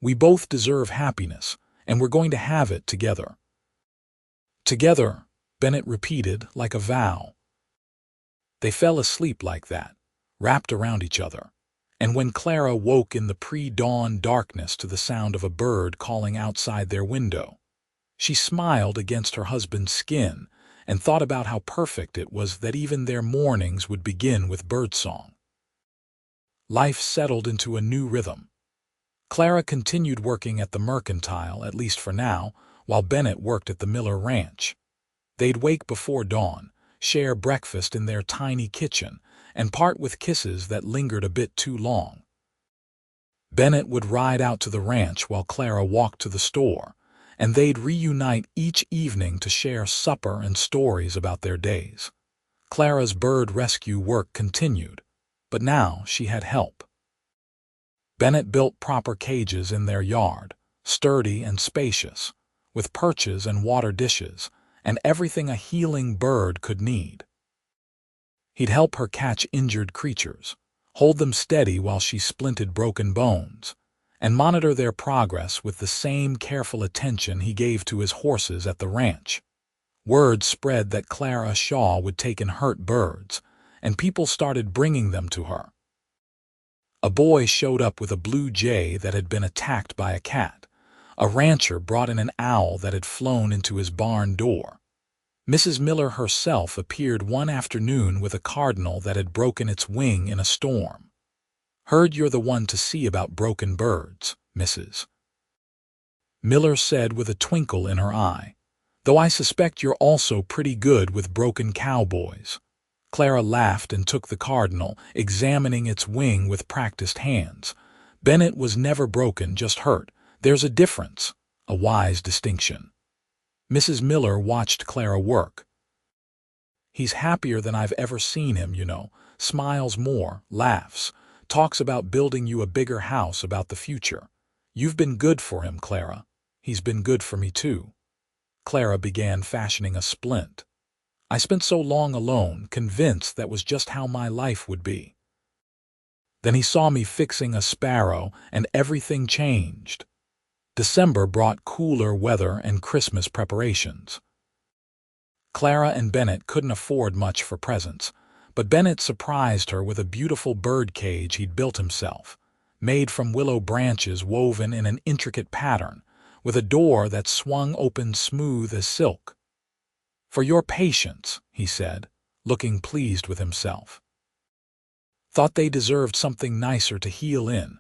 "We both deserve happiness, and we're going to have it together." "Together," Bennett repeated like a vow. They fell asleep like that, wrapped around each other, and when Clara woke in the pre-dawn darkness to the sound of a bird calling outside their window, she smiled against her husband's skin and thought about how perfect it was that even their mornings would begin with birdsong. Life settled into a new rhythm. Clara continued working at the Mercantile, at least for now, while Bennett worked at the Miller Ranch. They'd wake before dawn, share breakfast in their tiny kitchen, and part with kisses that lingered a bit too long. Bennett would ride out to the ranch while Clara walked to the store, and they'd reunite each evening to share supper and stories about their days. Clara's bird rescue work continued, but now she had help. Bennett built proper cages in their yard, sturdy and spacious, with perches and water dishes, and everything a healing bird could need. He'd help her catch injured creatures, hold them steady while she splinted broken bones, and monitor their progress with the same careful attention he gave to his horses at the ranch. Word spread that Clara Shaw would take in hurt birds, and people started bringing them to her. A boy showed up with a blue jay that had been attacked by a cat, A rancher brought in an owl that had flown into his barn door. Mrs. Miller herself appeared one afternoon with a cardinal that had broken its wing in a storm. "Heard you're the one to see about broken birds, Mrs. Miller said with a twinkle in her eye, "though I suspect you're also pretty good with broken cowboys." Clara laughed and took the cardinal, examining its wing with practiced hands. "Bennett was never broken, just hurt. There's a difference, a wise distinction." Mrs. Miller watched Clara work. "He's happier than I've ever seen him, you know. Smiles more, laughs, talks about building you a bigger house, about the future. You've been good for him, Clara. He's been good for me, too." Clara began fashioning a splint. "I spent so long alone, convinced that was just how my life would be. Then he saw me fixing a sparrow, and everything changed." December brought cooler weather and Christmas preparations. Clara and Bennett couldn't afford much for presents, but Bennett surprised her with a beautiful bird cage he'd built himself, made from willow branches woven in an intricate pattern, with a door that swung open smooth as silk. "For your patience," he said, looking pleased with himself. "Thought they deserved something nicer to heal in."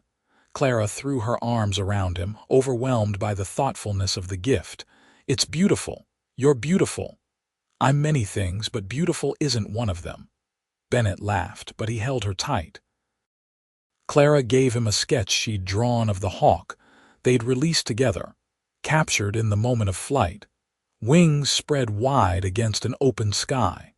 Clara threw her arms around him, overwhelmed by the thoughtfulness of the gift. "It's beautiful. You're beautiful. I'm many things, but beautiful isn't one of them." Bennett laughed, but he held her tight. Clara gave him a sketch she'd drawn of the hawk they'd released together, captured in the moment of flight, wings spread wide against an open sky.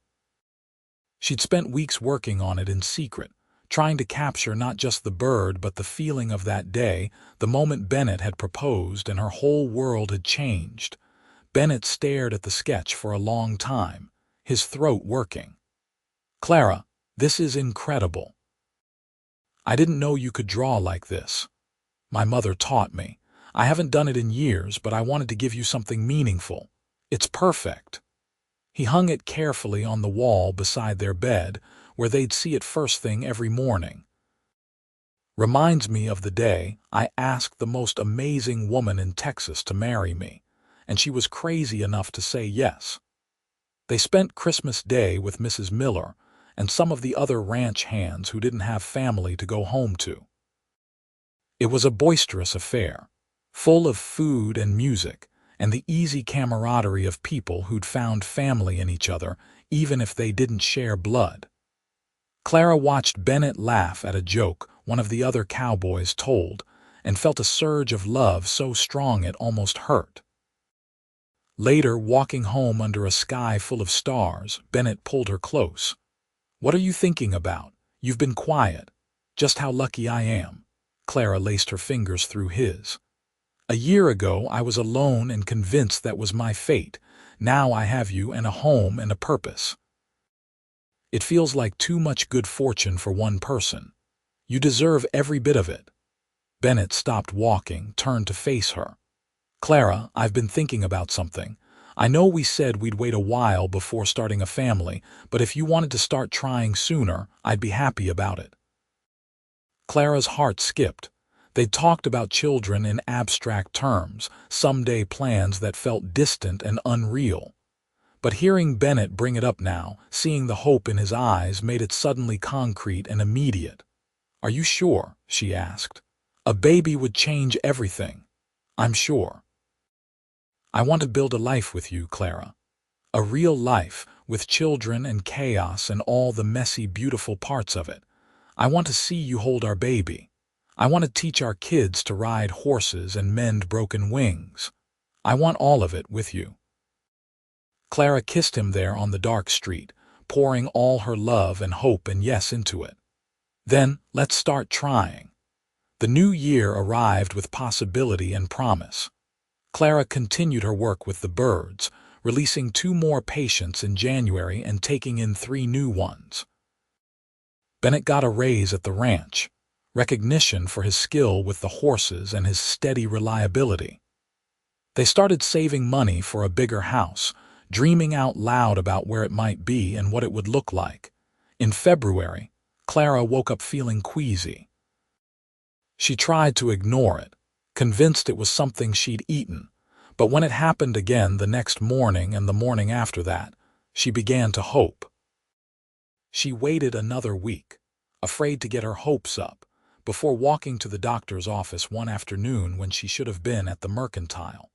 She'd spent weeks working on it in secret, trying to capture not just the bird but the feeling of that day, the moment Bennett had proposed and her whole world had changed. Bennett stared at the sketch for a long time, his throat working. "Clara, this is incredible. I didn't know you could draw like this. My mother taught me. I haven't done it in years, but I wanted to give you something meaningful. It's perfect." He hung it carefully on the wall beside their bed, where they'd see it first thing every morning. "Reminds me of the day I asked the most amazing woman in Texas to marry me, and she was crazy enough to say yes." They spent Christmas Day with Mrs. Miller and some of the other ranch hands who didn't have family to go home to. It was a boisterous affair, full of food and music, and the easy camaraderie of people who'd found family in each other, even if they didn't share blood. Clara watched Bennett laugh at a joke one of the other cowboys told, and felt a surge of love so strong it almost hurt. Later, walking home under a sky full of stars, Bennett pulled her close. "What are you thinking about? You've been quiet. Just how lucky I am." Clara laced her fingers through his. "A year ago, I was alone and convinced that was my fate. Now I have you and a home and a purpose. It feels like too much good fortune for one person. You deserve every bit of it." Bennett stopped walking, turned to face her. "Clara, I've been thinking about something. I know we said we'd wait a while before starting a family, but if you wanted to start trying sooner, I'd be happy about it." Clara's heart skipped. They'd talked about children in abstract terms, someday plans that felt distant and unreal. But hearing Bennett bring it up now, seeing the hope in his eyes, made it suddenly concrete and immediate. "Are you sure?" she asked. "A baby would change everything. I'm sure. I want to build a life with you, Clara. A real life, with children and chaos and all the messy, beautiful parts of it. I want to see you hold our baby. I want to teach our kids to ride horses and mend broken wings. I want all of it with you." Clara kissed him there on the dark street, pouring all her love and hope and yes into it. "Then, let's start trying." The new year arrived with possibility and promise. Clara continued her work with the birds, releasing 2 more patients in January and taking in 3 new ones. Bennett got a raise at the ranch, recognition for his skill with the horses and his steady reliability. They started saving money for a bigger house, dreaming out loud about where it might be and what it would look like. In February, Clara woke up feeling queasy. She tried to ignore it, convinced it was something she'd eaten. But when it happened again the next morning and the morning after that, she began to hope. She waited another week, afraid to get her hopes up, before walking to the doctor's office one afternoon when she should have been at the Mercantile.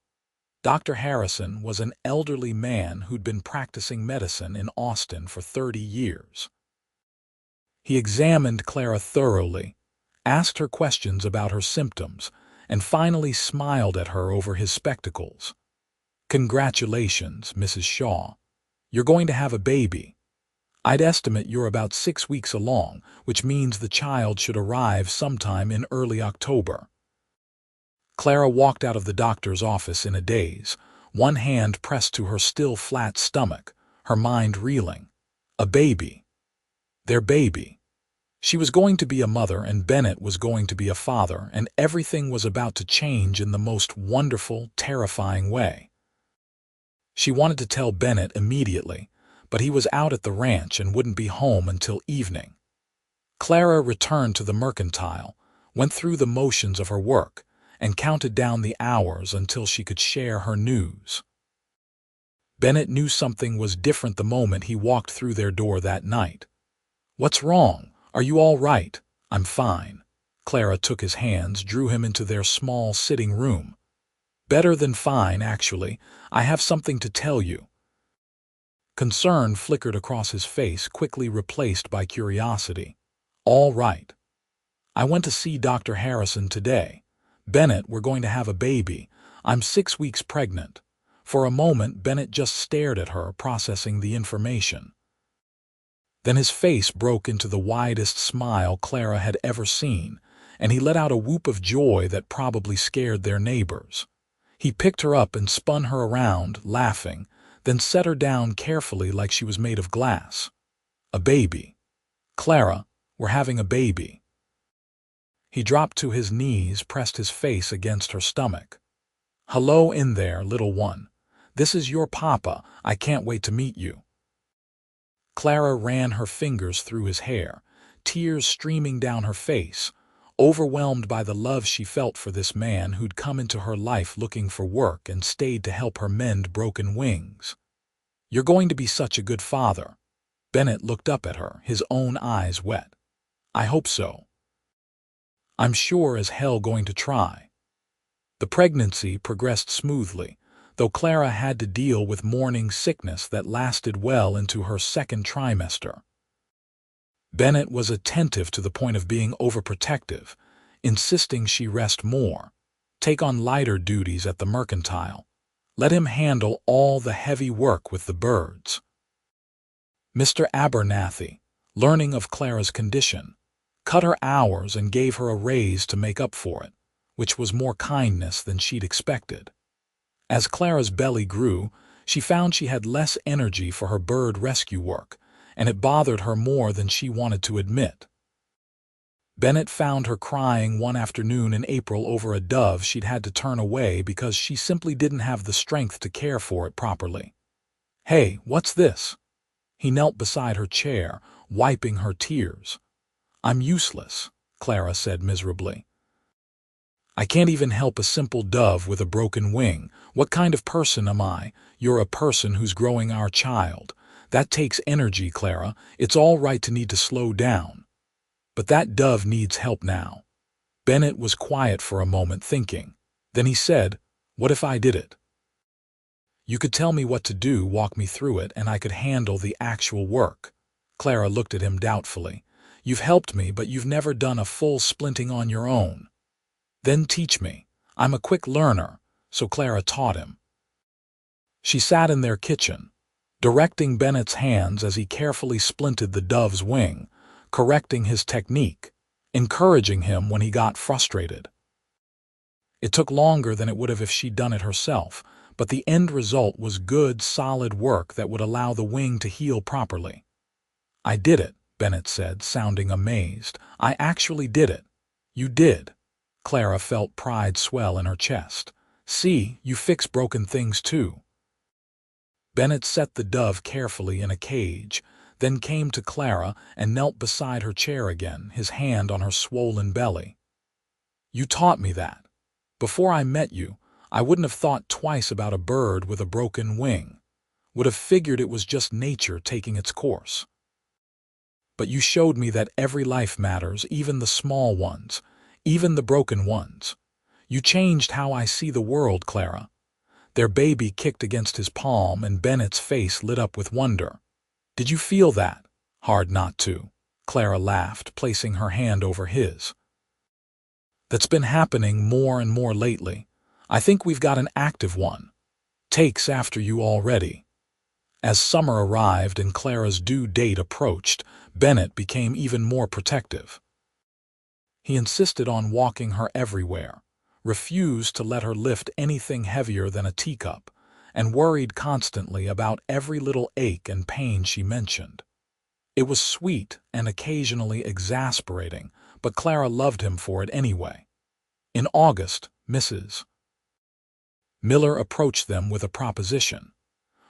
Dr. Harrison was an elderly man who'd been practicing medicine in Austin for 30 years. He examined Clara thoroughly, asked her questions about her symptoms, and finally smiled at her over his spectacles. "Congratulations, Mrs. Shaw. You're going to have a baby. I'd estimate you're about 6 weeks along, which means the child should arrive sometime in early October." Clara walked out of the doctor's office in a daze, one hand pressed to her still flat stomach, her mind reeling. A baby. Their baby. She was going to be a mother and Bennett was going to be a father, and everything was about to change in the most wonderful, terrifying way. She wanted to tell Bennett immediately, but he was out at the ranch and wouldn't be home until evening. Clara returned to the Mercantile, went through the motions of her work, and counted down the hours until she could share her news. Bennett knew something was different the moment he walked through their door that night. "What's wrong? Are you all right?" "I'm fine." Clara took his hands, drew him into their small sitting room. "Better than fine, actually. I have something to tell you." Concern flickered across his face, quickly replaced by curiosity. "All right. I went to see Dr. Harrison today. Bennett, we're going to have a baby. I'm 6 weeks pregnant." For a moment, Bennett just stared at her, processing the information. Then his face broke into the widest smile Clara had ever seen, and he let out a whoop of joy that probably scared their neighbors. He picked her up and spun her around, laughing, then set her down carefully like she was made of glass. "A baby. Clara, we're having a baby." He dropped to his knees, pressed his face against her stomach. "Hello in there, little one. This is your papa. I can't wait to meet you." Clara ran her fingers through his hair, tears streaming down her face, overwhelmed by the love she felt for this man who'd come into her life looking for work and stayed to help her mend broken wings. "You're going to be such a good father." Bennett looked up at her, his own eyes wet. "I hope so. I'm sure as hell going to try." The pregnancy progressed smoothly, though Clara had to deal with morning sickness that lasted well into her second trimester. Bennett was attentive to the point of being overprotective, insisting she rest more, take on lighter duties at the Mercantile, let him handle all the heavy work with the birds. Mr. Abernathy, learning of Clara's condition, cut her hours and gave her a raise to make up for it, which was more kindness than she'd expected. As Clara's belly grew, she found she had less energy for her bird rescue work, and it bothered her more than she wanted to admit. Bennett found her crying one afternoon in April over a dove she'd had to turn away because she simply didn't have the strength to care for it properly. "Hey, what's this?" He knelt beside her chair, wiping her tears. "I'm useless," Clara said miserably. "I can't even help a simple dove with a broken wing. What kind of person am I?" "You're a person who's growing our child. That takes energy, Clara. It's all right to need to slow down. But that dove needs help now." Bennett was quiet for a moment, thinking. Then he said, "What if I did it? You could tell me what to do, walk me through it, and I could handle the actual work." Clara looked at him doubtfully. "You've helped me, but you've never done a full splinting on your own." "Then teach me. I'm a quick learner." So Clara taught him. She sat in their kitchen, directing Bennett's hands as he carefully splinted the dove's wing, correcting his technique, encouraging him when he got frustrated. It took longer than it would have if she'd done it herself, but the end result was good, solid work that would allow the wing to heal properly. "I did it," Bennett said, sounding amazed. "I actually did it." "You did." Clara felt pride swell in her chest. "See, you fix broken things too." Bennett set the dove carefully in a cage, then came to Clara and knelt beside her chair again, his hand on her swollen belly. "You taught me that." Before I met you, I wouldn't have thought twice about a bird with a broken wing. Would have figured it was just nature taking its course. But you showed me that every life matters, even the small ones, even the broken ones. You changed how I see the world, Clara." Their baby kicked against his palm, and Bennett's face lit up with wonder. "Did you feel that?" "Hard not to," Clara laughed, placing her hand over his. "That's been happening more and more lately. I think we've got an active one. Takes after you already." As summer arrived and Clara's due date approached, Bennett became even more protective. He insisted on walking her everywhere, refused to let her lift anything heavier than a teacup, and worried constantly about every little ache and pain she mentioned. It was sweet and occasionally exasperating, but Clara loved him for it anyway. In August, Mrs. Miller approached them with a proposition.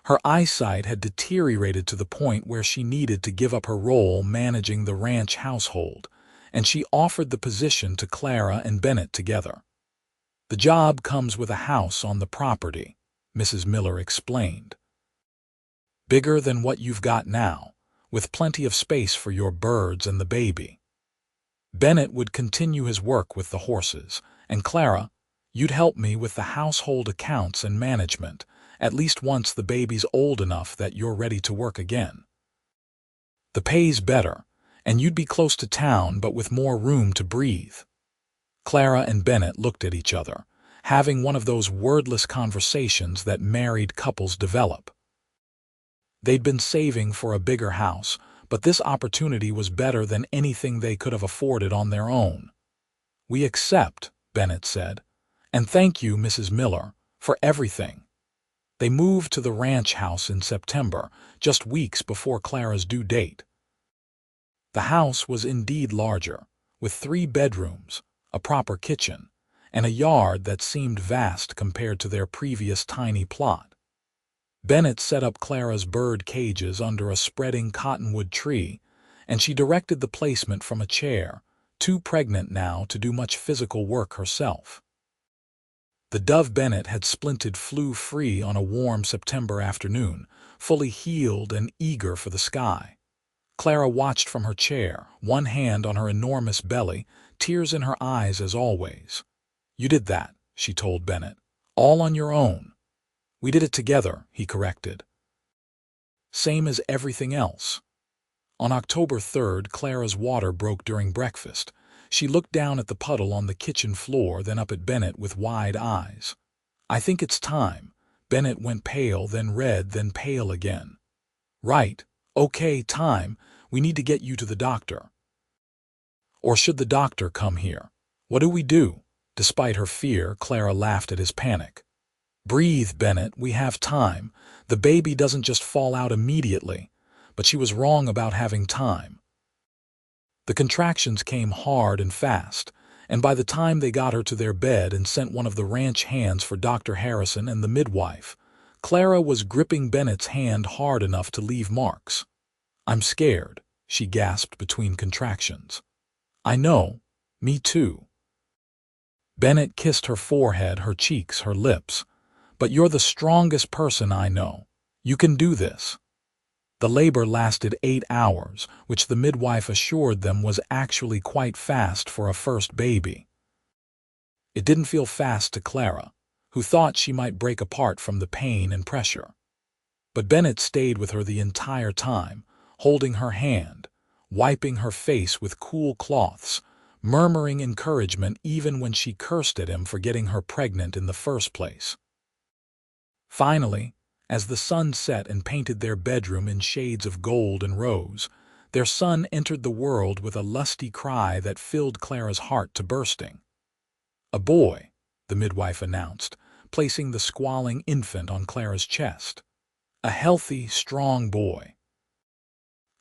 Her eyesight had deteriorated to the point where she needed to give up her role managing the ranch household, and she offered the position to Clara and Bennett together. "The job comes with a house on the property," Mrs. Miller explained. "Bigger than what you've got now, with plenty of space for your birds and the baby. Bennett would continue his work with the horses, and Clara, you'd help me with the household accounts and management, at least once the baby's old enough that you're ready to work again. The pay's better, and you'd be close to town but with more room to breathe." Clara and Bennett looked at each other, having one of those wordless conversations that married couples develop. They'd been saving for a bigger house, but this opportunity was better than anything they could have afforded on their own. "We accept," Bennett said, "and thank you, Mrs. Miller, for everything." They moved to the ranch house in September, just weeks before Clara's due date. The house was indeed larger, with 3 bedrooms, a proper kitchen, and a yard that seemed vast compared to their previous tiny plot. Bennett set up Clara's bird cages under a spreading cottonwood tree, and she directed the placement from a chair, too pregnant now to do much physical work herself. The dove Bennett had Splinted flew free on a warm September afternoon, fully healed and eager for the sky. Clara watched from her chair, one hand on her enormous belly, tears in her eyes as always. "You did that," she told Bennett, "all on your own." "We did it together," he corrected. "Same as everything else." On October 3rd, Clara's water broke during breakfast. She looked down at the puddle on the kitchen floor, then up at Bennett with wide eyes. "I think it's time." Bennett went pale, then red, then pale again. "Right. Okay, time. We need to get you to the doctor." "Or should the doctor come here? What do we do?" Despite her fear, Clara laughed at his panic. "Breathe, Bennett. We have time. The baby doesn't just fall out immediately." But she was wrong about having time. The contractions came hard and fast, and by the time they got her to their bed and sent one of the ranch hands for Dr. Harrison and the midwife, Clara was gripping Bennett's hand hard enough to leave marks. "I'm scared," she gasped between contractions. "I know. Me too." Bennett kissed her forehead, her cheeks, her lips. "But you're the strongest person I know. You can do this." The labor lasted 8 hours, which the midwife assured them was actually quite fast for a first baby. It didn't feel fast to Clara, who thought she might break apart from the pain and pressure. But Bennett stayed with her the entire time, holding her hand, wiping her face with cool cloths, murmuring encouragement even when she cursed at him for getting her pregnant in the first place. Finally, as the sun set and painted their bedroom in shades of gold and rose, their son entered the world with a lusty cry that filled Clara's heart to bursting. "A boy," the midwife announced, placing the squalling infant on Clara's chest. "A healthy, strong boy."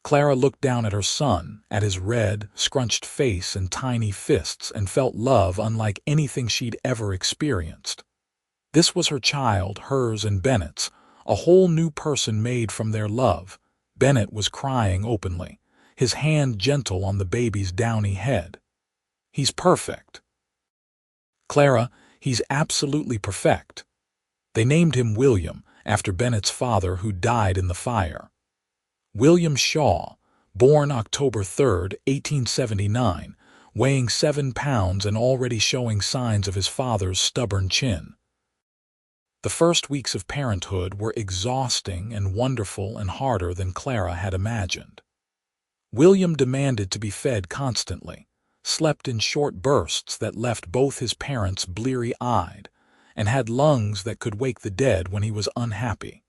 Clara looked down at her son, at his red, scrunched face and tiny fists, and felt love unlike anything she'd ever experienced. This was her child, hers and Bennett's, a whole new person made from their love. Bennett was crying openly, his hand gentle on the baby's downy head. "He's perfect." "Clara, He's absolutely perfect. They named him William, after Bennett's father who died in the fire. William Shaw, born October 3, 1879, weighing 7 pounds and already showing signs of his father's stubborn chin. The first weeks of parenthood were exhausting and wonderful and harder than Clara had imagined. William demanded to be fed constantly, slept in short bursts that left both his parents bleary-eyed, and had lungs that could wake the dead when he was unhappy.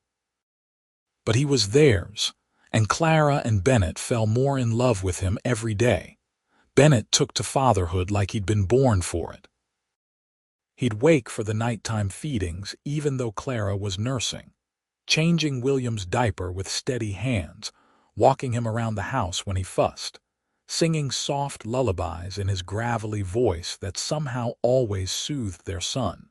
But he was theirs, and Clara and Bennett fell more in love with him every day. Bennett took to fatherhood like he'd been born for it. He'd wake for the nighttime feedings even though Clara was nursing, changing William's diaper with steady hands, walking him around the house when he fussed, singing soft lullabies in his gravelly voice that somehow always soothed their son.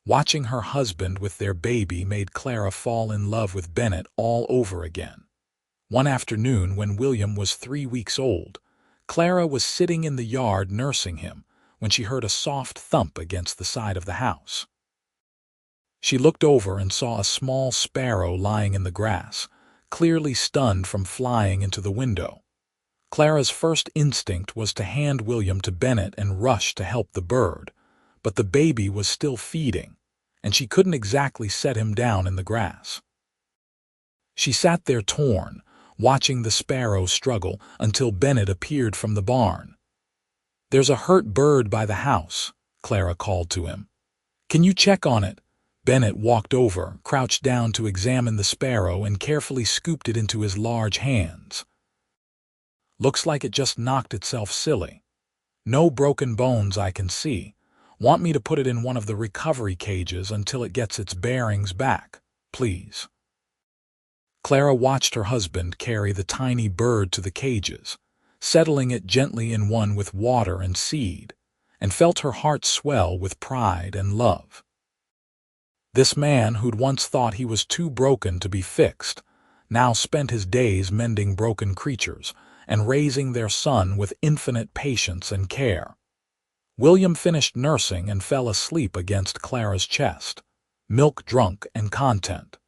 Watching her husband with their baby made Clara fall in love with Bennett all over again. One afternoon when William was 3 weeks old, Clara was sitting in the yard nursing him when she heard a soft thump against the side of the house. She looked over and saw a small sparrow lying in the grass, clearly stunned from flying into the window. Clara's first instinct was to hand William to Bennett and rush to help the bird, but the baby was still feeding, and she couldn't exactly set him down in the grass. She sat there torn, watching the sparrow struggle until Bennett appeared from the barn. "There's a hurt bird by the house," Clara called to him. "Can you check on it?" Bennett walked over, crouched down to examine the sparrow and carefully scooped it into his large hands. "Looks like it just knocked itself silly. No broken bones I can see. Want me to put it in one of the recovery cages until it gets its bearings back, please?" Clara watched her husband carry the tiny bird to the cages, settling it gently in one with water and seed, and felt her heart swell with pride and love. This man who'd once thought he was too broken to be fixed, now spent his days mending broken creatures and raising their son with infinite patience and care. William finished nursing and fell asleep against Clara's chest, milk-drunk and content.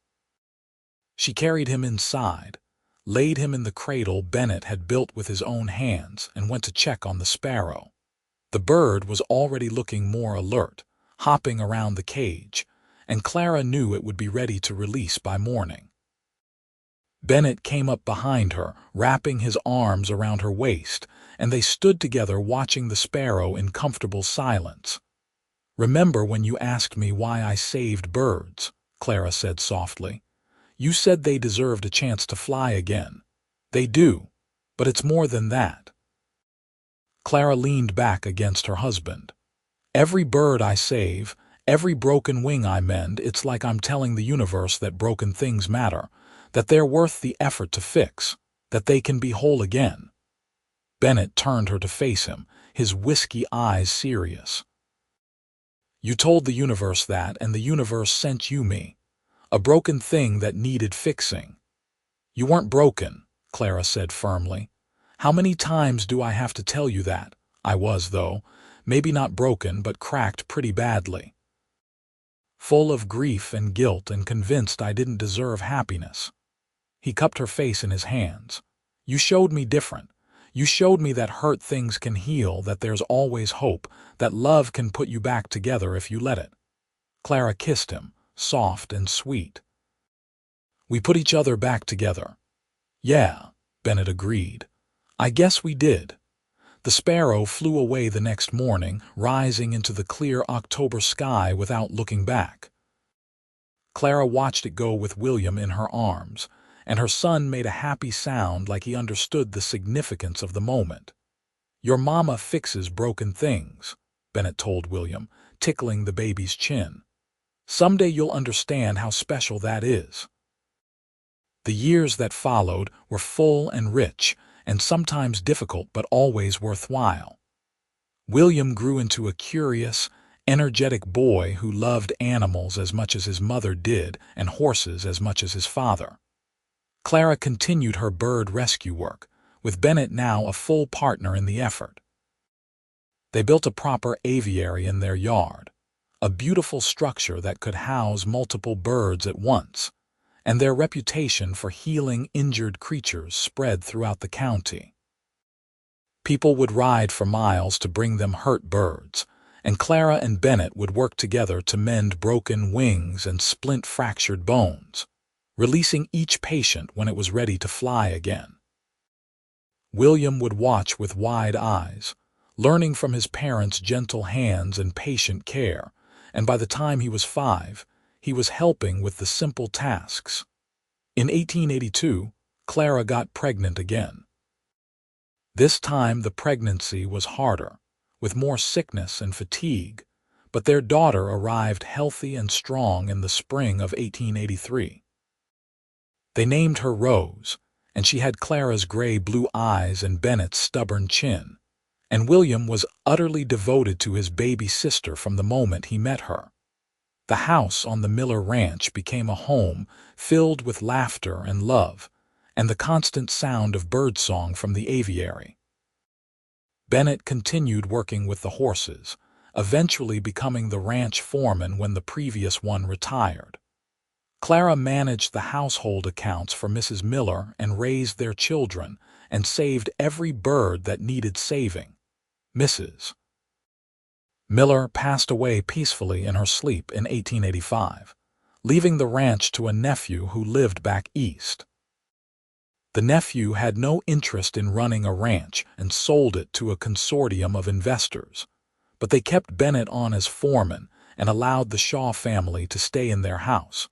She carried him inside, laid him in the cradle Bennett had built with his own hands, and went to check on the sparrow. The bird was already looking more alert, hopping around the cage, and Clara knew it would be ready to release by morning. Bennett came up behind her, wrapping his arms around her waist, and they stood together watching the sparrow in comfortable silence. "Remember when you asked me why I saved birds?" Clara said softly. "You said they deserved a chance to fly again. They do, but it's more than that." Clara leaned back against her husband. "Every bird I save, every broken wing I mend, it's like I'm telling the universe that broken things matter, that they're worth the effort to fix, that they can be whole again." Bennett turned her to face him, his whiskey eyes serious. "You told the universe that, and the universe sent you me. A broken thing that needed fixing." "You weren't broken," Clara said firmly. "How many times do I have to tell you that? I was, though. Maybe not broken, but cracked pretty badly. Full of grief and guilt and convinced I didn't deserve happiness." He cupped her face in his hands. "You showed me different. You showed me that hurt things can heal, that there's always hope, that love can put you back together if you let it." Clara kissed him, soft and sweet. "We put each other back together." "Yeah," Bennett agreed. "I guess we did." The sparrow flew away the next morning, rising into the clear October sky without looking back. Clara watched it go with William in her arms, and her son made a happy sound like he understood the significance of the moment. "Your mama fixes broken things," Bennett told William, tickling the baby's chin. "Someday you'll understand how special that is." The years that followed were full and rich, and sometimes difficult but always worthwhile. William grew into a curious, energetic boy who loved animals as much as his mother did and horses as much as his father. Clara continued her bird rescue work, with Bennett now a full partner in the effort. They built a proper aviary in their yard, a beautiful structure that could house multiple birds at once, and their reputation for healing injured creatures spread throughout the county. People would ride for miles to bring them hurt birds, and Clara and Bennett would work together to mend broken wings and splint fractured bones, releasing each patient when it was ready to fly again. William would watch with wide eyes, learning from his parents' gentle hands and patient care, and by the time he was 5, he was helping with the simple tasks. In 1882, Clara got pregnant again. This time the pregnancy was harder, with more sickness and fatigue, but their daughter arrived healthy and strong in the spring of 1883. They named her Rose, and she had Clara's gray-blue eyes and Bennett's stubborn chin, and William was utterly devoted to his baby sister from the moment he met her. The house on the Miller Ranch became a home filled with laughter and love, and the constant sound of birdsong from the aviary. Bennett continued working with the horses, eventually becoming the ranch foreman when the previous one retired. Clara managed the household accounts for Mrs. Miller and raised their children and saved every bird that needed saving. Mrs. Miller passed away peacefully in her sleep in 1885, leaving the ranch to a nephew who lived back east. The nephew had no interest in running a ranch and sold it to a consortium of investors, but they kept Bennett on as foreman and allowed the Shaw family to stay in their house,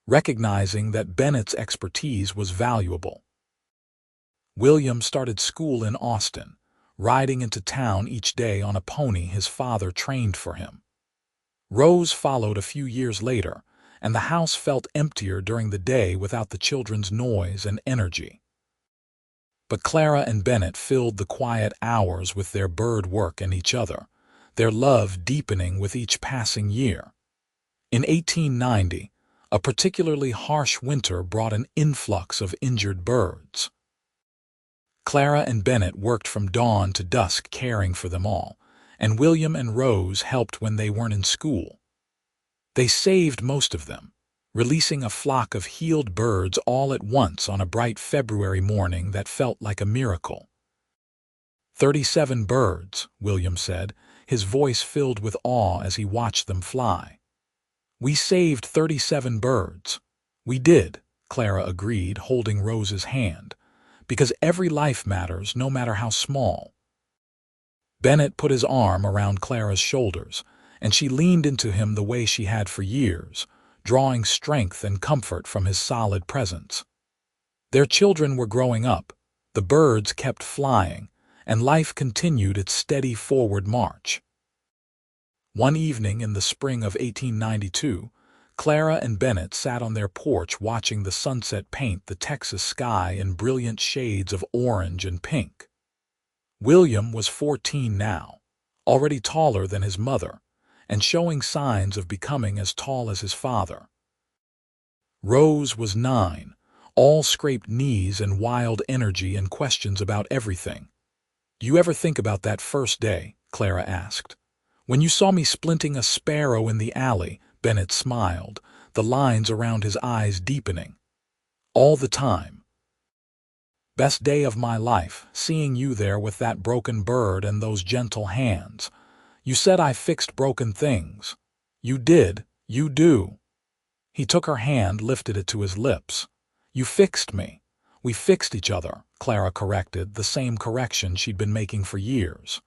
recognizing that Bennett's expertise was valuable. William started school in Austin, riding into town each day on a pony his father trained for him. Rose followed a few years later, and the house felt emptier during the day without the children's noise and energy. But Clara and Bennett filled the quiet hours with their bird work and each other, their love deepening with each passing year. In 1890, a particularly harsh winter brought an influx of injured birds. Clara and Bennett worked from dawn to dusk caring for them all, and William and Rose helped when they weren't in school. They saved most of them, releasing a flock of healed birds all at once on a bright February morning that felt like a miracle. 37 birds, William said, his voice filled with awe as he watched them fly. We saved 37 birds. We did, Clara agreed, holding Rose's hand, because every life matters, no matter how small. Bennett put his arm around Clara's shoulders, and she leaned into him the way she had for years, drawing strength and comfort from his solid presence. Their children were growing up, the birds kept flying, and life continued its steady forward march. One evening in the spring of 1892, Clara and Bennett sat on their porch watching the sunset paint the Texas sky in brilliant shades of orange and pink. William was 14 now, already taller than his mother, and showing signs of becoming as tall as his father. Rose was 9, all scraped knees and wild energy and questions about everything. "You ever think about that first day?" Clara asked. "When you saw me splinting a sparrow in the alley," Bennett smiled, the lines around his eyes deepening. "All the time. Best day of my life, seeing you there with that broken bird and those gentle hands. You said I fixed broken things. You did, you do." He took her hand, lifted it to his lips. "You fixed me. We fixed each other," Clara corrected, the same correction she'd been making for years.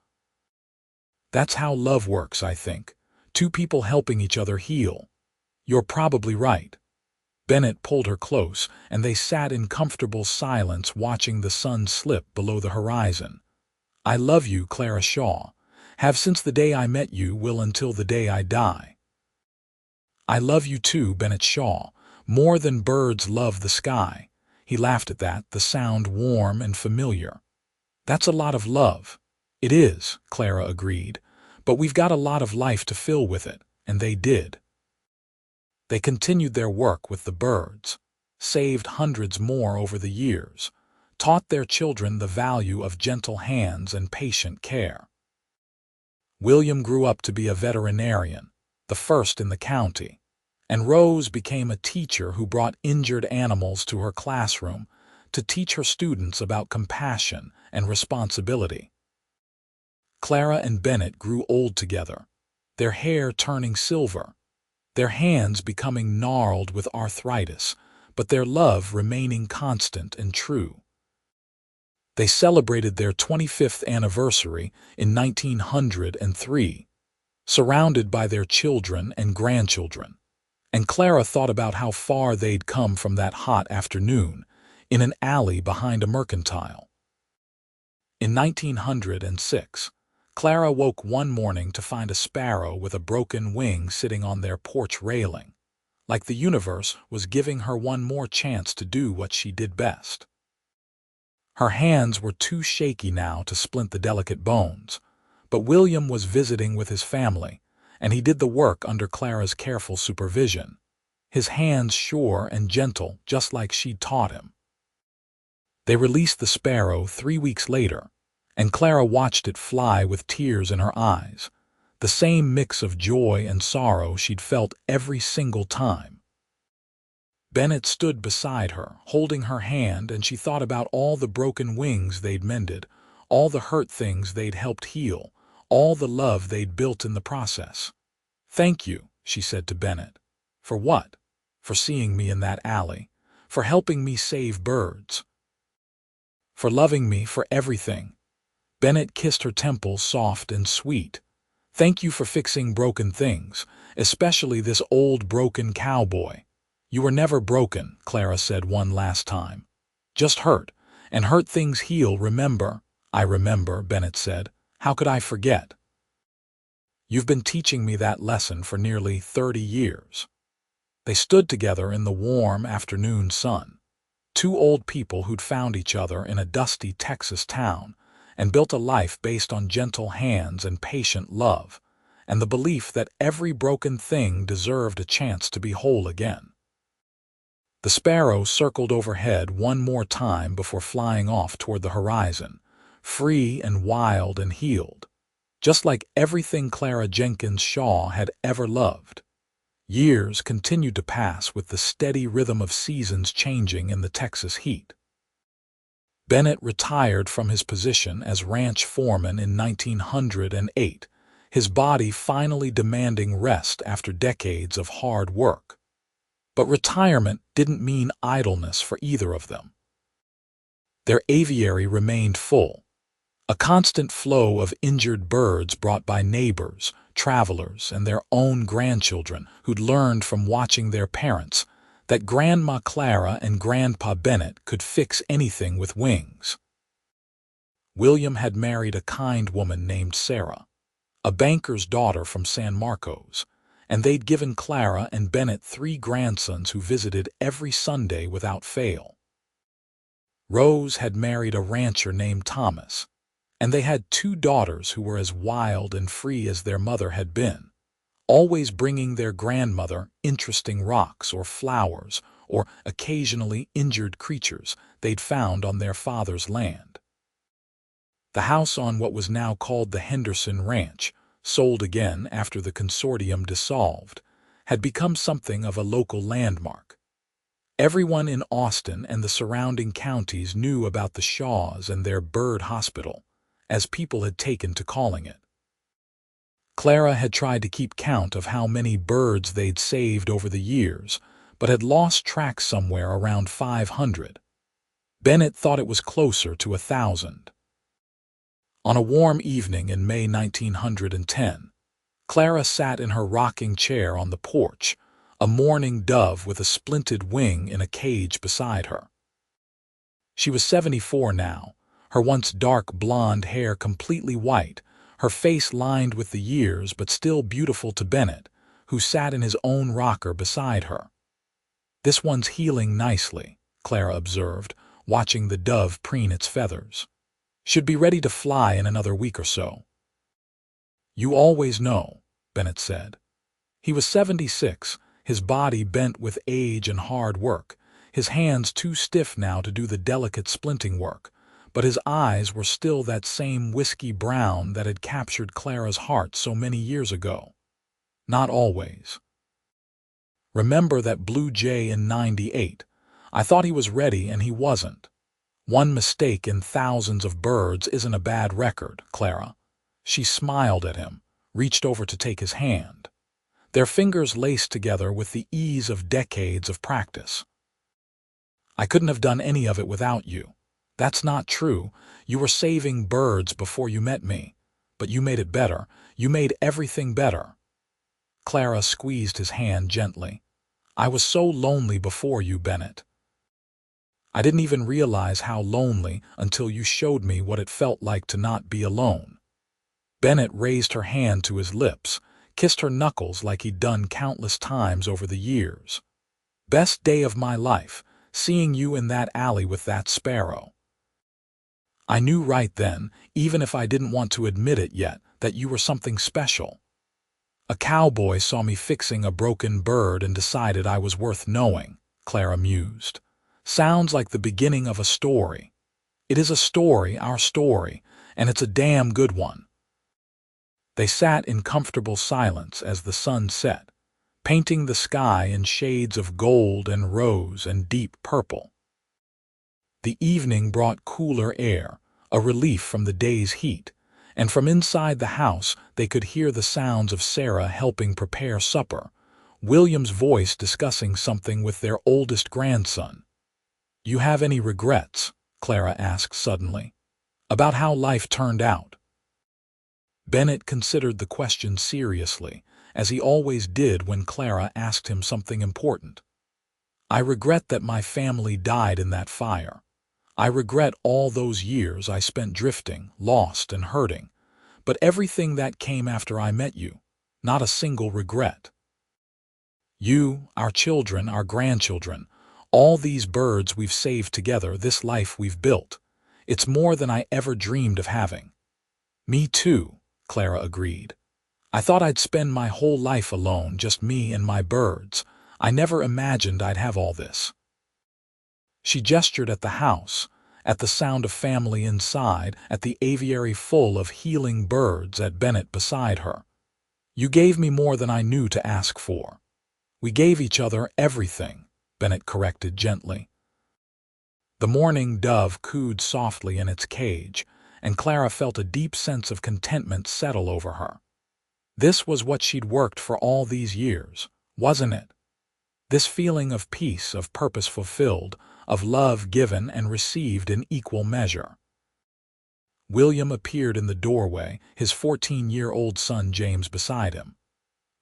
"That's how love works, I think. 2 people helping each other heal." "You're probably right." Bennett pulled her close, and they sat in comfortable silence watching the sun slip below the horizon. "I love you, Clara Shaw. Have since the day I met you, will until the day I die." "I love you too, Bennett Shaw, more than birds love the sky." He laughed at that, the sound warm and familiar. "That's a lot of love." "It is," Clara agreed, "but we've got a lot of life to fill with it," and they did. They continued their work with the birds, saved hundreds more over the years, taught their children the value of gentle hands and patient care. William grew up to be a veterinarian, the first in the county, and Rose became a teacher who brought injured animals to her classroom to teach her students about compassion and responsibility. Clara and Bennett grew old together, their hair turning silver, their hands becoming gnarled with arthritis, but their love remaining constant and true. They celebrated their 25th anniversary in 1903, surrounded by their children and grandchildren, and Clara thought about how far they'd come from that hot afternoon in an alley behind a mercantile. In 1906, Clara woke one morning to find a sparrow with a broken wing sitting on their porch railing, like the universe was giving her one more chance to do what she did best. Her hands were too shaky now to splint the delicate bones, but William was visiting with his family, and he did the work under Clara's careful supervision, his hands sure and gentle just like she'd taught him. They released the sparrow 3 weeks later, and Clara watched it fly with tears in her eyes, the same mix of joy and sorrow she'd felt every single time. Bennett stood beside her, holding her hand, and she thought about all the broken wings they'd mended, all the hurt things they'd helped heal, all the love they'd built in the process. "Thank you," she said to Bennett. "For what?" "For seeing me in that alley, for helping me save birds, for loving me, for everything." Bennett kissed her temples soft and sweet. "Thank you for fixing broken things, especially this old broken cowboy." "You were never broken," Clara said one last time. "Just hurt, and hurt things heal, remember?" "I remember," Bennett said. "How could I forget? You've been teaching me that lesson for nearly 30 years. They stood together in the warm afternoon sun, two old people who'd found each other in a dusty Texas town and built a life based on gentle hands and patient love, and the belief that every broken thing deserved a chance to be whole again. The sparrow circled overhead one more time before flying off toward the horizon, free and wild and healed, just like everything Clara Jenkins Shaw had ever loved. Years continued to pass with the steady rhythm of seasons changing in the Texas heat. Bennett retired from his position as ranch foreman in 1908, his body finally demanding rest after decades of hard work. But retirement didn't mean idleness for either of them. Their aviary remained full, a constant flow of injured birds brought by neighbors, travelers, and their own grandchildren who'd learned from watching their parents that Grandma Clara and Grandpa Bennett could fix anything with wings. William had married a kind woman named Sarah, a banker's daughter from San Marcos, and they'd given Clara and Bennett 3 grandsons who visited every Sunday without fail. Rose had married a rancher named Thomas, and they had 2 daughters who were as wild and free as their mother had been, always bringing their grandmother interesting rocks or flowers or occasionally injured creatures they'd found on their father's land. The house on what was now called the Henderson Ranch, sold again after the consortium dissolved, had become something of a local landmark. Everyone in Austin and the surrounding counties knew about the Shaws and their bird hospital, as people had taken to calling it. Clara had tried to keep count of how many birds they'd saved over the years, but had lost track somewhere around 500. Bennett thought it was closer to 1,000. On a warm evening in May 1910, Clara sat in her rocking chair on the porch, a mourning dove with a splinted wing in a cage beside her. She was 74 now, her once dark blonde hair completely white, her face lined with the years but still beautiful to Bennett, who sat in his own rocker beside her. "This one's healing nicely," Clara observed, watching the dove preen its feathers. "Should be ready to fly in another week or so." "You always know," Bennett said. He was 76, his body bent with age and hard work, his hands too stiff now to do the delicate splinting work, but his eyes were still that same whiskey brown that had captured Clara's heart so many years ago. Not always. Remember that blue jay in '98? I thought he was ready and he wasn't. One mistake in thousands of birds isn't a bad record, Clara. She smiled at him, reached over to take his hand. Their fingers laced together with the ease of decades of practice. I couldn't have done any of it without you. That's not true. You were saving birds before you met me. But you made it better. You made everything better. Clara squeezed his hand gently. I was so lonely before you, Bennett. I didn't even realize how lonely until you showed me what it felt like to not be alone. Bennett raised her hand to his lips, kissed her knuckles like he'd done countless times over the years. Best day of my life, seeing you in that alley with that sparrow. I knew right then, even if I didn't want to admit it yet, that you were something special. A cowboy saw me fixing a broken bird and decided I was worth knowing, Clara mused. Sounds like the beginning of a story. It is a story, our story, and it's a damn good one. They sat in comfortable silence as the sun set, painting the sky in shades of gold and rose and deep purple. The evening brought cooler air, a relief from the day's heat, and from inside the house they could hear the sounds of Sarah helping prepare supper, William's voice discussing something with their oldest grandson. You have any regrets? Clara asked suddenly. About how life turned out? Bennett considered the question seriously, as he always did when Clara asked him something important. I regret that my family died in that fire. I regret all those years I spent drifting, lost and hurting. But everything that came after I met you, not a single regret. You, our children, our grandchildren, all these birds we've saved together, this life we've built. It's more than I ever dreamed of having. Me too, Clara agreed. I thought I'd spend my whole life alone, just me and my birds. I never imagined I'd have all this. She gestured at the house, at the sound of family inside, at the aviary full of healing birds, at Bennett beside her. You gave me more than I knew to ask for. We gave each other everything, Bennett corrected gently. The morning dove cooed softly in its cage, and Clara felt a deep sense of contentment settle over her. This was what she'd worked for all these years, wasn't it? This feeling of peace, of purpose fulfilled, of love given and received in equal measure. William appeared in the doorway, his 14-year-old son James beside him.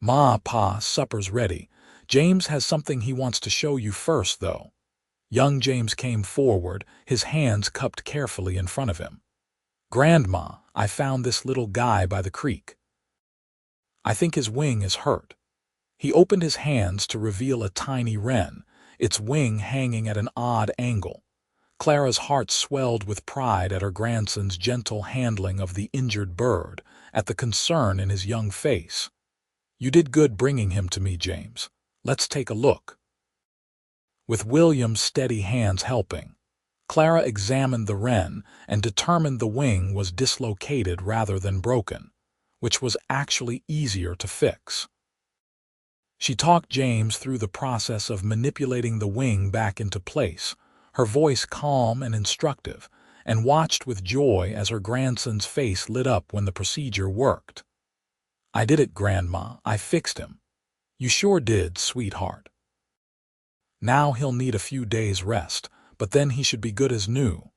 Ma, Pa, supper's ready. James has something he wants to show you first, though. Young James came forward, his hands cupped carefully in front of him. Grandma, I found this little guy by the creek. I think his wing is hurt. He opened his hands to reveal a tiny wren, its wing hanging at an odd angle. Clara's heart swelled with pride at her grandson's gentle handling of the injured bird, at the concern in his young face. You did good bringing him to me, James. Let's take a look. With William's steady hands helping, Clara examined the wren and determined the wing was dislocated rather than broken, which was actually easier to fix. She talked James through the process of manipulating the wing back into place, her voice calm and instructive, and watched with joy as her grandson's face lit up when the procedure worked. I did it, Grandma. I fixed him. You sure did, sweetheart. Now he'll need a few days' rest, but then he should be good as new.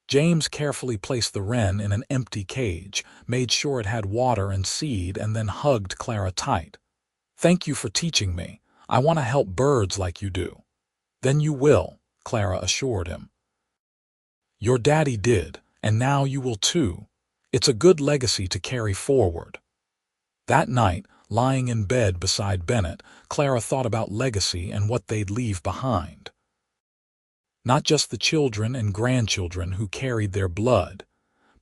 James carefully placed the wren in an empty cage, made sure it had water and seed, and then hugged Clara tight. Thank you for teaching me. I want to help birds like you do. Then you will, Clara assured him. Your daddy did, and now you will too. It's a good legacy to carry forward. That night, lying in bed beside Bennett, Clara thought about legacy and what they'd leave behind. Not just the children and grandchildren who carried their blood,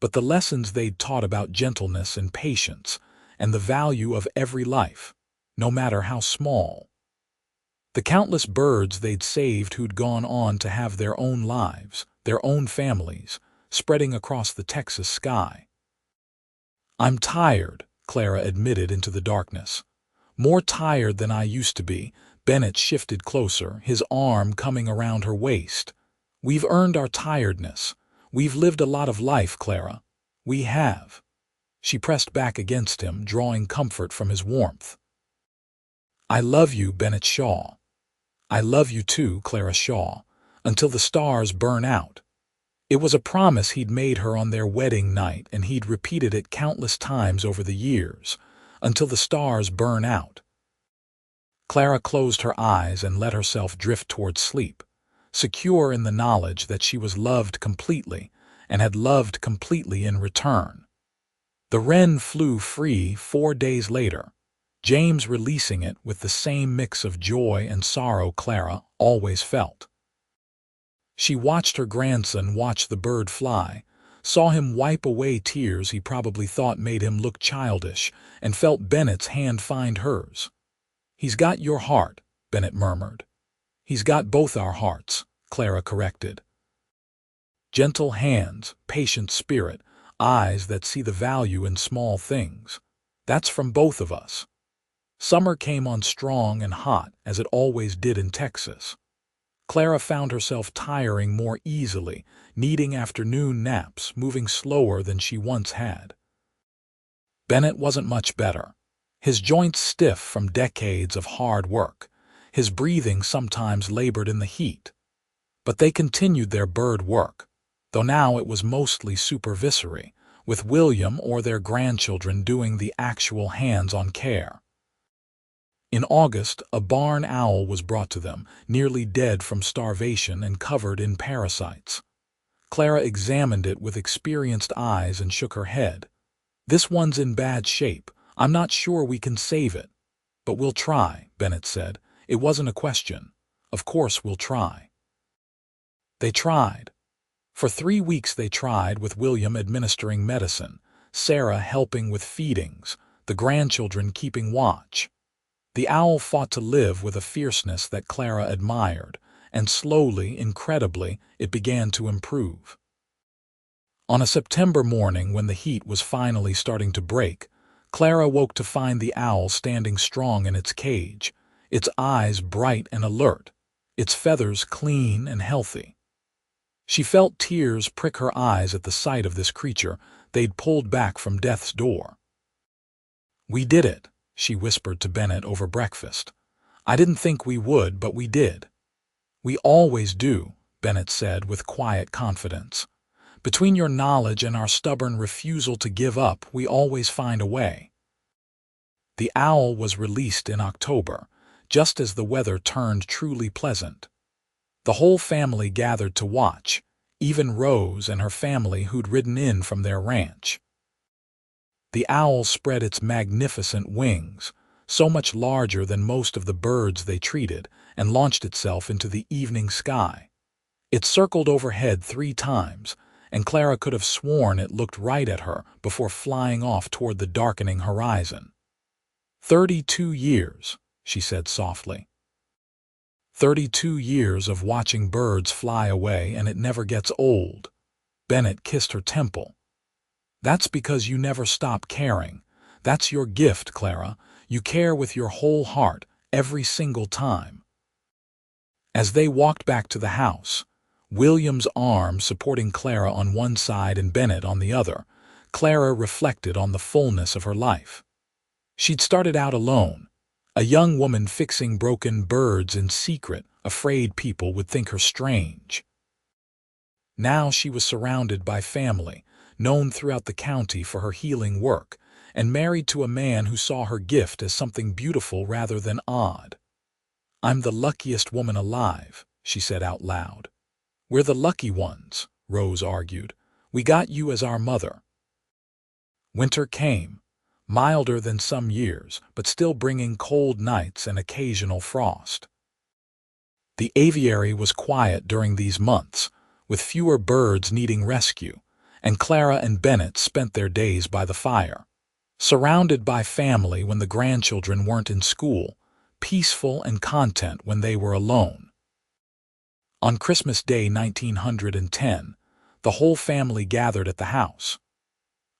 but the lessons they'd taught about gentleness and patience, and the value of every life, no matter how small. The countless birds they'd saved who'd gone on to have their own lives, their own families, spreading across the Texas sky. "I'm tired," Clara admitted into the darkness. "More tired than I used to be." Bennett shifted closer, his arm coming around her waist. "We've earned our tiredness. We've lived a lot of life, Clara. We have." She pressed back against him, drawing comfort from his warmth. "I love you, Bennett Shaw." "I love you too, Clara Shaw, until the stars burn out." It was a promise he'd made her on their wedding night, and he'd repeated it countless times over the years. Until the stars burn out. Clara closed her eyes and let herself drift toward sleep, secure in the knowledge that she was loved completely and had loved completely in return. The wren flew free 4 days later, James releasing it with the same mix of joy and sorrow Clara always felt. She watched her grandson watch the bird fly, saw him wipe away tears he probably thought made him look childish, and felt Bennett's hand find hers. "He's got your heart," Bennett murmured. "He's got both our hearts," Clara corrected. Gentle hands, patient spirit, eyes that see the value in small things. That's from both of us. Summer came on strong and hot, as it always did in Texas. Clara found herself tiring more easily, needing afternoon naps, moving slower than she once had. Bennett wasn't much better. His joints stiff from decades of hard work. His breathing sometimes labored in the heat. But they continued their bird work, though now it was mostly supervisory, with William or their grandchildren doing the actual hands-on care. In August, a barn owl was brought to them, nearly dead from starvation and covered in parasites. Clara examined it with experienced eyes and shook her head. "This one's in bad shape. I'm not sure we can save it." "But we'll try," Bennett said. It wasn't a question. Of course we'll try. They tried. For 3 weeks they tried, with William administering medicine, Sarah helping with feedings, the grandchildren keeping watch. The owl fought to live with a fierceness that Clara admired, and slowly, incredibly, it began to improve. On a September morning, when the heat was finally starting to break, Clara woke to find the owl standing strong in its cage, its eyes bright and alert, its feathers clean and healthy. She felt tears prick her eyes at the sight of this creature they'd pulled back from death's door. "We did it," she whispered to Bennett over breakfast. "I didn't think we would, but we did." "We always do," Bennett said with quiet confidence. "Between your knowledge and our stubborn refusal to give up, we always find a way." The owl was released in October, just as the weather turned truly pleasant. The whole family gathered to watch, even Rose and her family who'd ridden in from their ranch. The owl spread its magnificent wings, so much larger than most of the birds they treated, and launched itself into the evening sky. It circled overhead 3 times, and Clara could have sworn it looked right at her before flying off toward the darkening horizon. 32 years, she said softly. 32 years of watching birds fly away, and it never gets old. Bennett kissed her temple. "That's because you never stop caring. That's your gift, Clara. You care with your whole heart, every single time." As they walked back to the house, William's arm supporting Clara on one side and Bennett on the other, Clara reflected on the fullness of her life. She'd started out alone, a young woman fixing broken birds in secret, afraid people would think her strange. Now she was surrounded by family, known throughout the county for her healing work, and married to a man who saw her gift as something beautiful rather than odd. "I'm the luckiest woman alive," she said out loud. "We're the lucky ones," Rose argued. "We got you as our mother." Winter came, milder than some years, but still bringing cold nights and occasional frost. The aviary was quiet during these months, with fewer birds needing rescue, and Clara and Bennett spent their days by the fire, surrounded by family when the grandchildren weren't in school, peaceful and content when they were alone. On Christmas Day 1910, The whole family gathered at the house.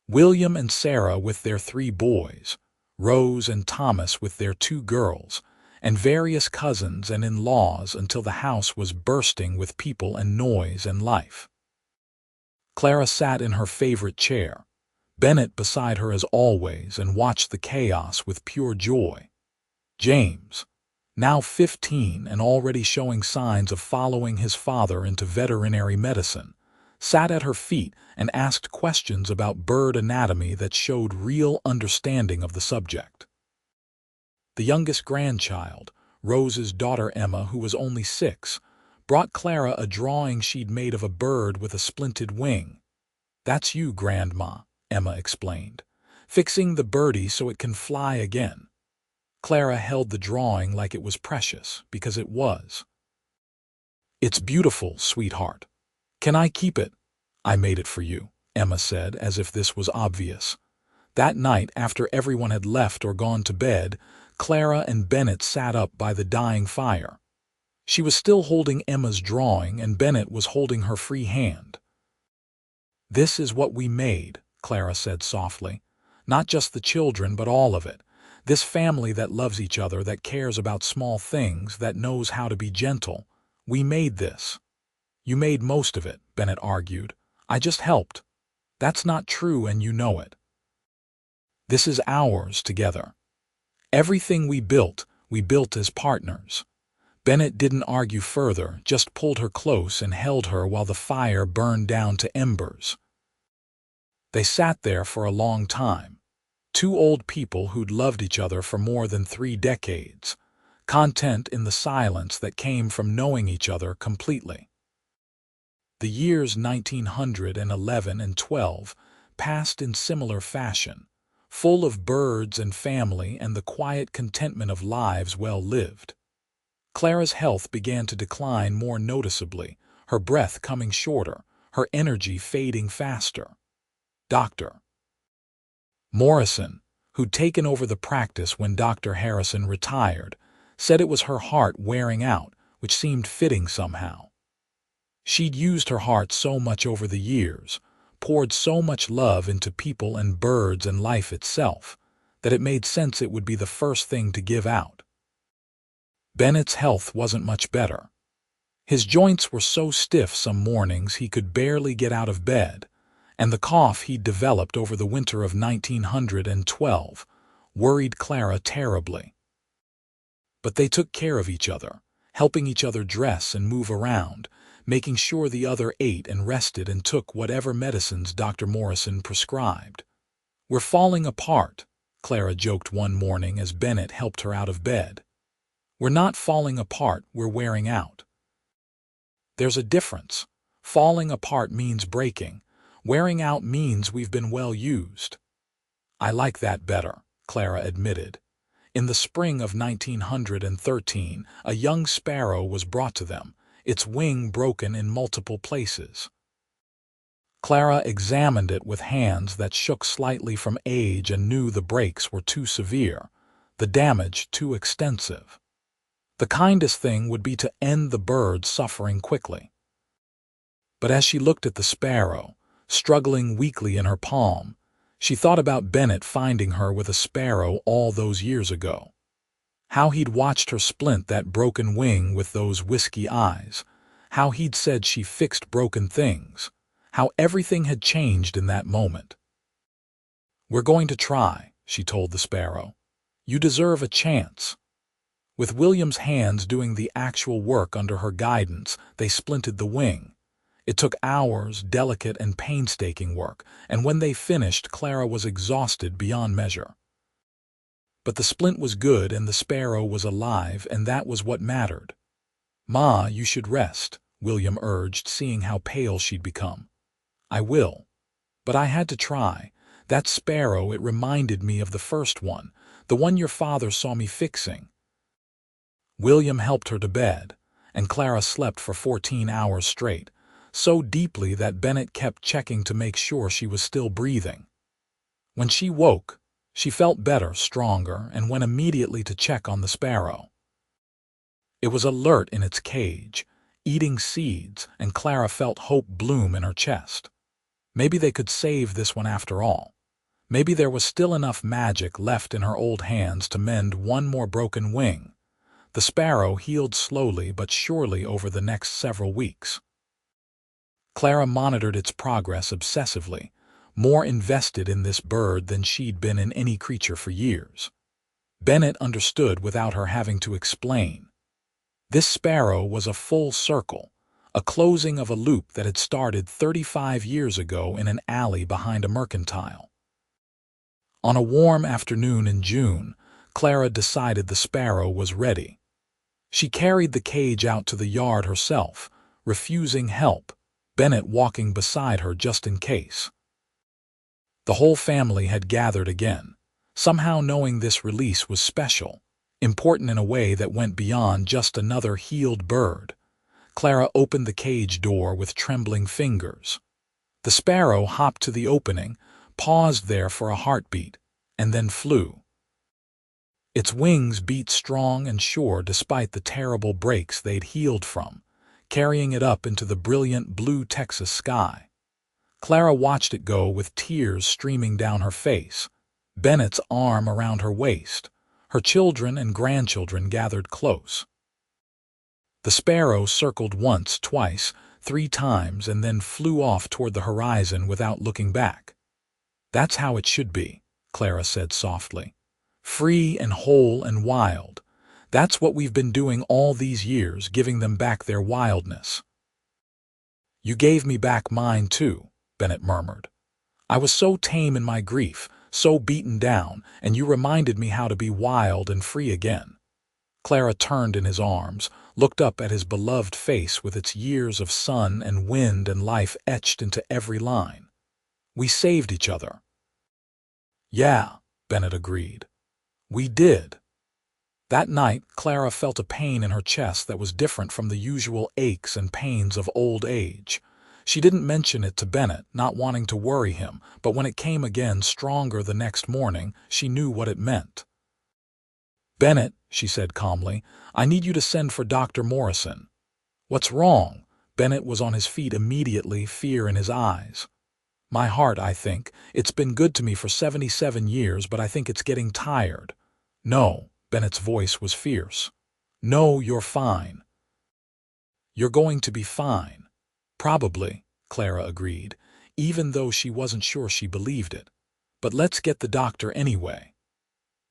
William and Sarah with their 3 boys, Rose and Thomas with their 2 girls, and various cousins and in-laws until the house was bursting with people and noise and life. Clara sat in her favorite chair, Bennett beside her as always, and watched the chaos with pure joy. James, now 15 and already showing signs of following his father into veterinary medicine, sat at her feet and asked questions about bird anatomy that showed real understanding of the subject. The youngest grandchild, Rose's daughter Emma, who was only 6, brought Clara a drawing she'd made of a bird with a splinted wing. "That's you, Grandma," Emma explained, "fixing the birdie so it can fly again." Clara held the drawing like it was precious, because it was. "It's beautiful, sweetheart. Can I keep it?" "I made it for you," Emma said, as if this was obvious. That night, after everyone had left or gone to bed, Clara and Bennett sat up by the dying fire. She was still holding Emma's drawing, and Bennett was holding her free hand. "This is what we made," Clara said softly. "Not just the children, but all of it. This family that loves each other, that cares about small things, that knows how to be gentle. We made this." "You made most of it," Bennett argued. "I just helped." "That's not true, and you know it. This is ours together. Everything we built as partners." Bennett didn't argue further, just pulled her close and held her while the fire burned down to embers. They sat there for a long time. 2 old people who'd loved each other for more than 3 decades, content in the silence that came from knowing each other completely. The years 1911 and 12 passed in similar fashion, full of birds and family and the quiet contentment of lives well lived. Clara's health began to decline more noticeably, her breath coming shorter, her energy fading faster. Dr. Morrison, who'd taken over the practice when Dr. Harrison retired, said it was her heart wearing out, which seemed fitting somehow. She'd used her heart so much over the years, poured so much love into people and birds and life itself, that it made sense it would be the first thing to give out. Bennett's health wasn't much better. His joints were so stiff some mornings he could barely get out of bed, and the cough he'd developed over the winter of 1912 worried Clara terribly. But they took care of each other, helping each other dress and move around, making sure the other ate and rested and took whatever medicines Dr. Morrison prescribed. "We're falling apart," Clara joked one morning as Bennett helped her out of bed. "We're not falling apart, we're wearing out. There's a difference. Falling apart means breaking. Wearing out means we've been well used." "I like that better," Clara admitted. In the spring of 1913, a young sparrow was brought to them, its wing broken in multiple places. Clara examined it with hands that shook slightly from age and knew the breaks were too severe, the damage too extensive. The kindest thing would be to end the bird's suffering quickly. But as she looked at the sparrow, struggling weakly in her palm, she thought about Bennett finding her with a sparrow all those years ago. How he'd watched her splint that broken wing with those whiskey eyes, how he'd said she fixed broken things, how everything had changed in that moment. "We're going to try," she told the sparrow. "You deserve a chance." With William's hands doing the actual work under her guidance, they splinted the wing. It took hours, delicate and painstaking work, and when they finished, Clara was exhausted beyond measure. But the splint was good and the sparrow was alive, and that was what mattered. "Ma, you should rest," William urged, seeing how pale she'd become. "I will. But I had to try. That sparrow, it reminded me of the first one, the one your father saw me fixing." William helped her to bed, and Clara slept for 14 hours straight, so deeply that Bennett kept checking to make sure she was still breathing. When she woke, she felt better, stronger, and went immediately to check on the sparrow. It was alert in its cage, eating seeds, and Clara felt hope bloom in her chest. Maybe they could save this one after all. Maybe there was still enough magic left in her old hands to mend one more broken wing. The sparrow healed slowly but surely over the next several weeks. Clara monitored its progress obsessively, more invested in this bird than she'd been in any creature for years. Bennett understood without her having to explain. This sparrow was a full circle, a closing of a loop that had started 35 years ago in an alley behind a mercantile. On a warm afternoon in June, Clara decided the sparrow was ready. She carried the cage out to the yard herself, refusing help, Bennett walking beside her just in case. The whole family had gathered again, somehow knowing this release was special, important in a way that went beyond just another healed bird. Clara opened the cage door with trembling fingers. The sparrow hopped to the opening, paused there for a heartbeat, and then flew. Its wings beat strong and sure despite the terrible breaks they'd healed from, carrying it up into the brilliant blue Texas sky. Clara watched it go with tears streaming down her face, Bennett's arm around her waist, her children and grandchildren gathered close. The sparrow circled once, twice, 3 times, and then flew off toward the horizon without looking back. "That's how it should be," Clara said softly. "Free and whole and wild. That's what we've been doing all these years, giving them back their wildness." "You gave me back mine too," Bennett murmured. "I was so tame in my grief, so beaten down, and you reminded me how to be wild and free again." Clara turned in his arms, looked up at his beloved face with its years of sun and wind and life etched into every line. "We saved each other." "Yeah," Bennett agreed. "We did." That night, Clara felt a pain in her chest that was different from the usual aches and pains of old age. She didn't mention it to Bennett, not wanting to worry him, but when it came again stronger the next morning, she knew what it meant. "Bennett," she said calmly, "I need you to send for Dr. Morrison." "What's wrong?" Bennett was on his feet immediately, fear in his eyes. "My heart, I think. It's been good to me for 77 years, but I think it's getting tired." "No," Bennett's voice was fierce. "No, you're fine." "You're going to be fine." "Probably," Clara agreed, even though she wasn't sure she believed it. "But let's get the doctor anyway."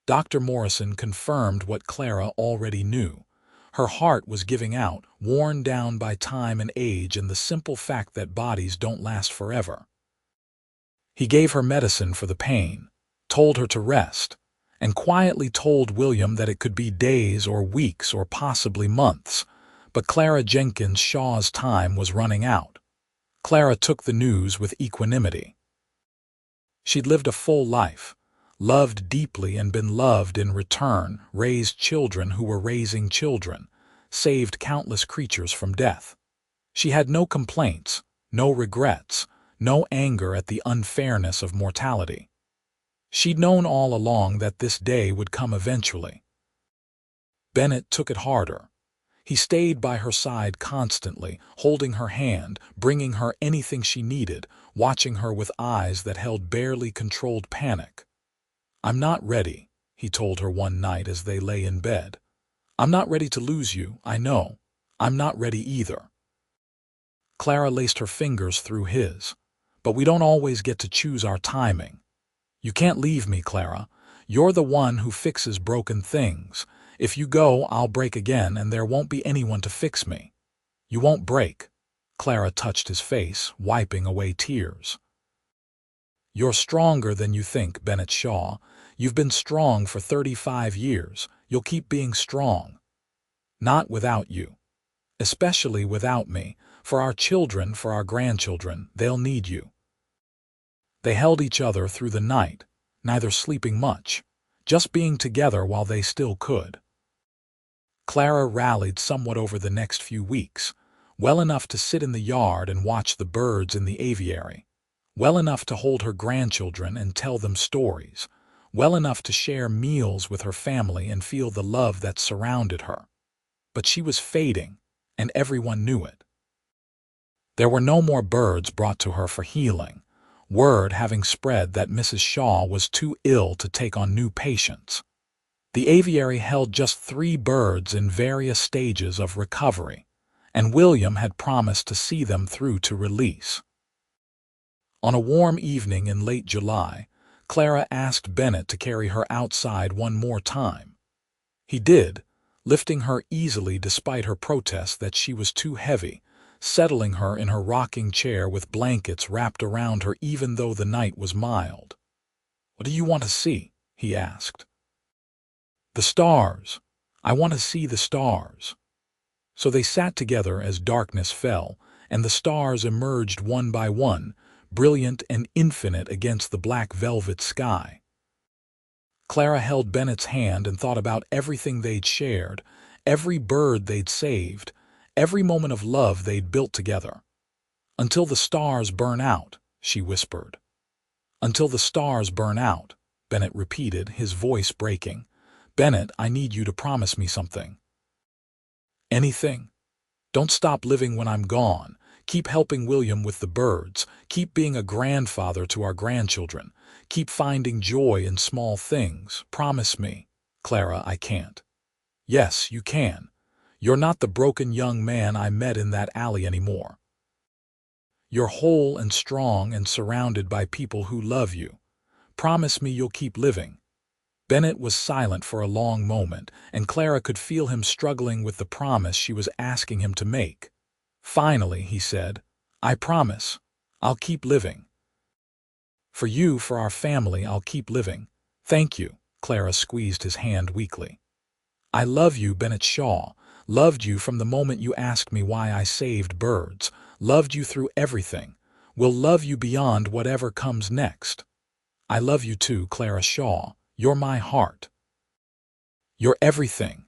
Dr. Morrison confirmed what Clara already knew. Her heart was giving out, worn down by time and age and the simple fact that bodies don't last forever. He gave her medicine for the pain, told her to rest, and quietly told William that it could be days or weeks or possibly months, but Clara Jenkins Shaw's time was running out. Clara took the news with equanimity. She'd lived a full life, loved deeply and been loved in return, raised children who were raising children, saved countless creatures from death. She had no complaints, no regrets, no anger at the unfairness of mortality. She'd known all along that this day would come eventually. Bennett took it harder. He stayed by her side constantly, holding her hand, bringing her anything she needed, watching her with eyes that held barely controlled panic. "I'm not ready," he told her one night as they lay in bed. "I'm not ready to lose you, I know. I'm not ready either." Clara laced her fingers through his. "But we don't always get to choose our timing. You can't leave me, Clara. You're the one who fixes broken things. If you go, I'll break again, and there won't be anyone to fix me." "You won't break." Clara touched his face, wiping away tears. "You're stronger than you think, Bennett Shaw. You've been strong for 35 years. You'll keep being strong." "Not without you. Especially without me. For our children, for our grandchildren, they'll need you." They held each other through the night, neither sleeping much, just being together while they still could. Clara rallied somewhat over the next few weeks, well enough to sit in the yard and watch the birds in the aviary, well enough to hold her grandchildren and tell them stories, well enough to share meals with her family and feel the love that surrounded her. But she was fading, and everyone knew it. There were no more birds brought to her for healing, word having spread that Mrs. Shaw was too ill to take on new patients. The aviary held just 3 birds in various stages of recovery, and William had promised to see them through to release. On a warm evening in late July, Clara asked Bennett to carry her outside one more time. He did, lifting her easily despite her protests that she was too heavy, settling her in her rocking chair with blankets wrapped around her even though the night was mild. "What do you want to see?" he asked. "The stars. I want to see the stars." So they sat together as darkness fell, and the stars emerged one by one, brilliant and infinite against the black velvet sky. Clara held Bennett's hand and thought about everything they'd shared, every bird they'd saved, every moment of love they'd built together. "Until the stars burn out," she whispered. "Until the stars burn out," Bennett repeated, his voice breaking. "Bennett, I need you to promise me something." "Anything. Don't stop living when I'm gone. Keep helping William with the birds. Keep being a grandfather to our grandchildren. Keep finding joy in small things. Promise me." "Clara, I can't." "Yes, you can. You're not the broken young man I met in that alley anymore. You're whole and strong and surrounded by people who love you. Promise me you'll keep living." Bennett was silent for a long moment, and Clara could feel him struggling with the promise she was asking him to make. Finally, he said, "I promise. I'll keep living. For you, for our family, I'll keep living." "Thank you." Clara squeezed his hand weakly. "I love you, Bennett Shaw. Loved you from the moment you asked me why I saved birds. Loved you through everything. Will love you beyond whatever comes next. I love you too, Clara Shaw. You're my heart. You're everything."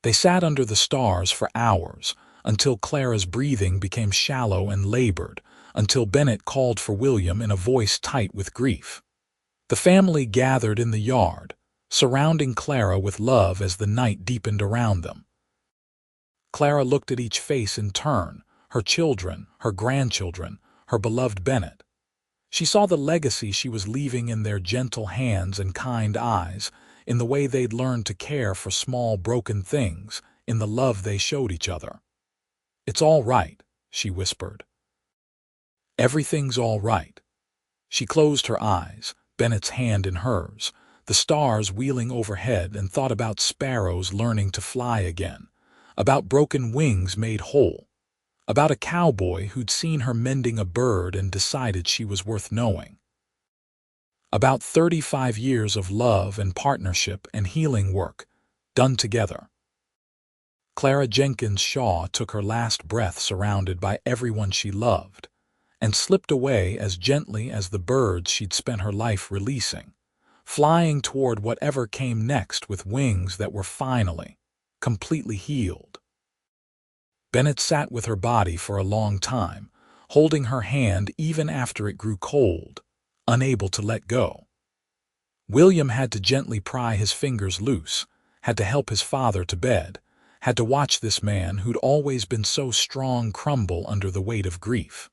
They sat under the stars for hours, until Clara's breathing became shallow and labored, until Bennett called for William in a voice tight with grief. The family gathered in the yard, surrounding Clara with love as the night deepened around them. Clara looked at each face in turn, her children, her grandchildren, her beloved Bennett. She saw the legacy she was leaving in their gentle hands and kind eyes, in the way they'd learned to care for small broken things, in the love they showed each other. "It's all right," she whispered. "Everything's all right." She closed her eyes, Bennett's hand in hers, the stars wheeling overhead, and thought about sparrows learning to fly again, about broken wings made whole, about a cowboy who'd seen her mending a bird and decided she was worth knowing, about 35 years of love and partnership and healing work, done together. Clara Jenkins Shaw took her last breath surrounded by everyone she loved, and slipped away as gently as the birds she'd spent her life releasing, flying toward whatever came next with wings that were finally, completely healed. Bennett sat with her body for a long time, holding her hand even after it grew cold, unable to let go. William had to gently pry his fingers loose, had to help his father to bed, had to watch this man who'd always been so strong crumble under the weight of grief.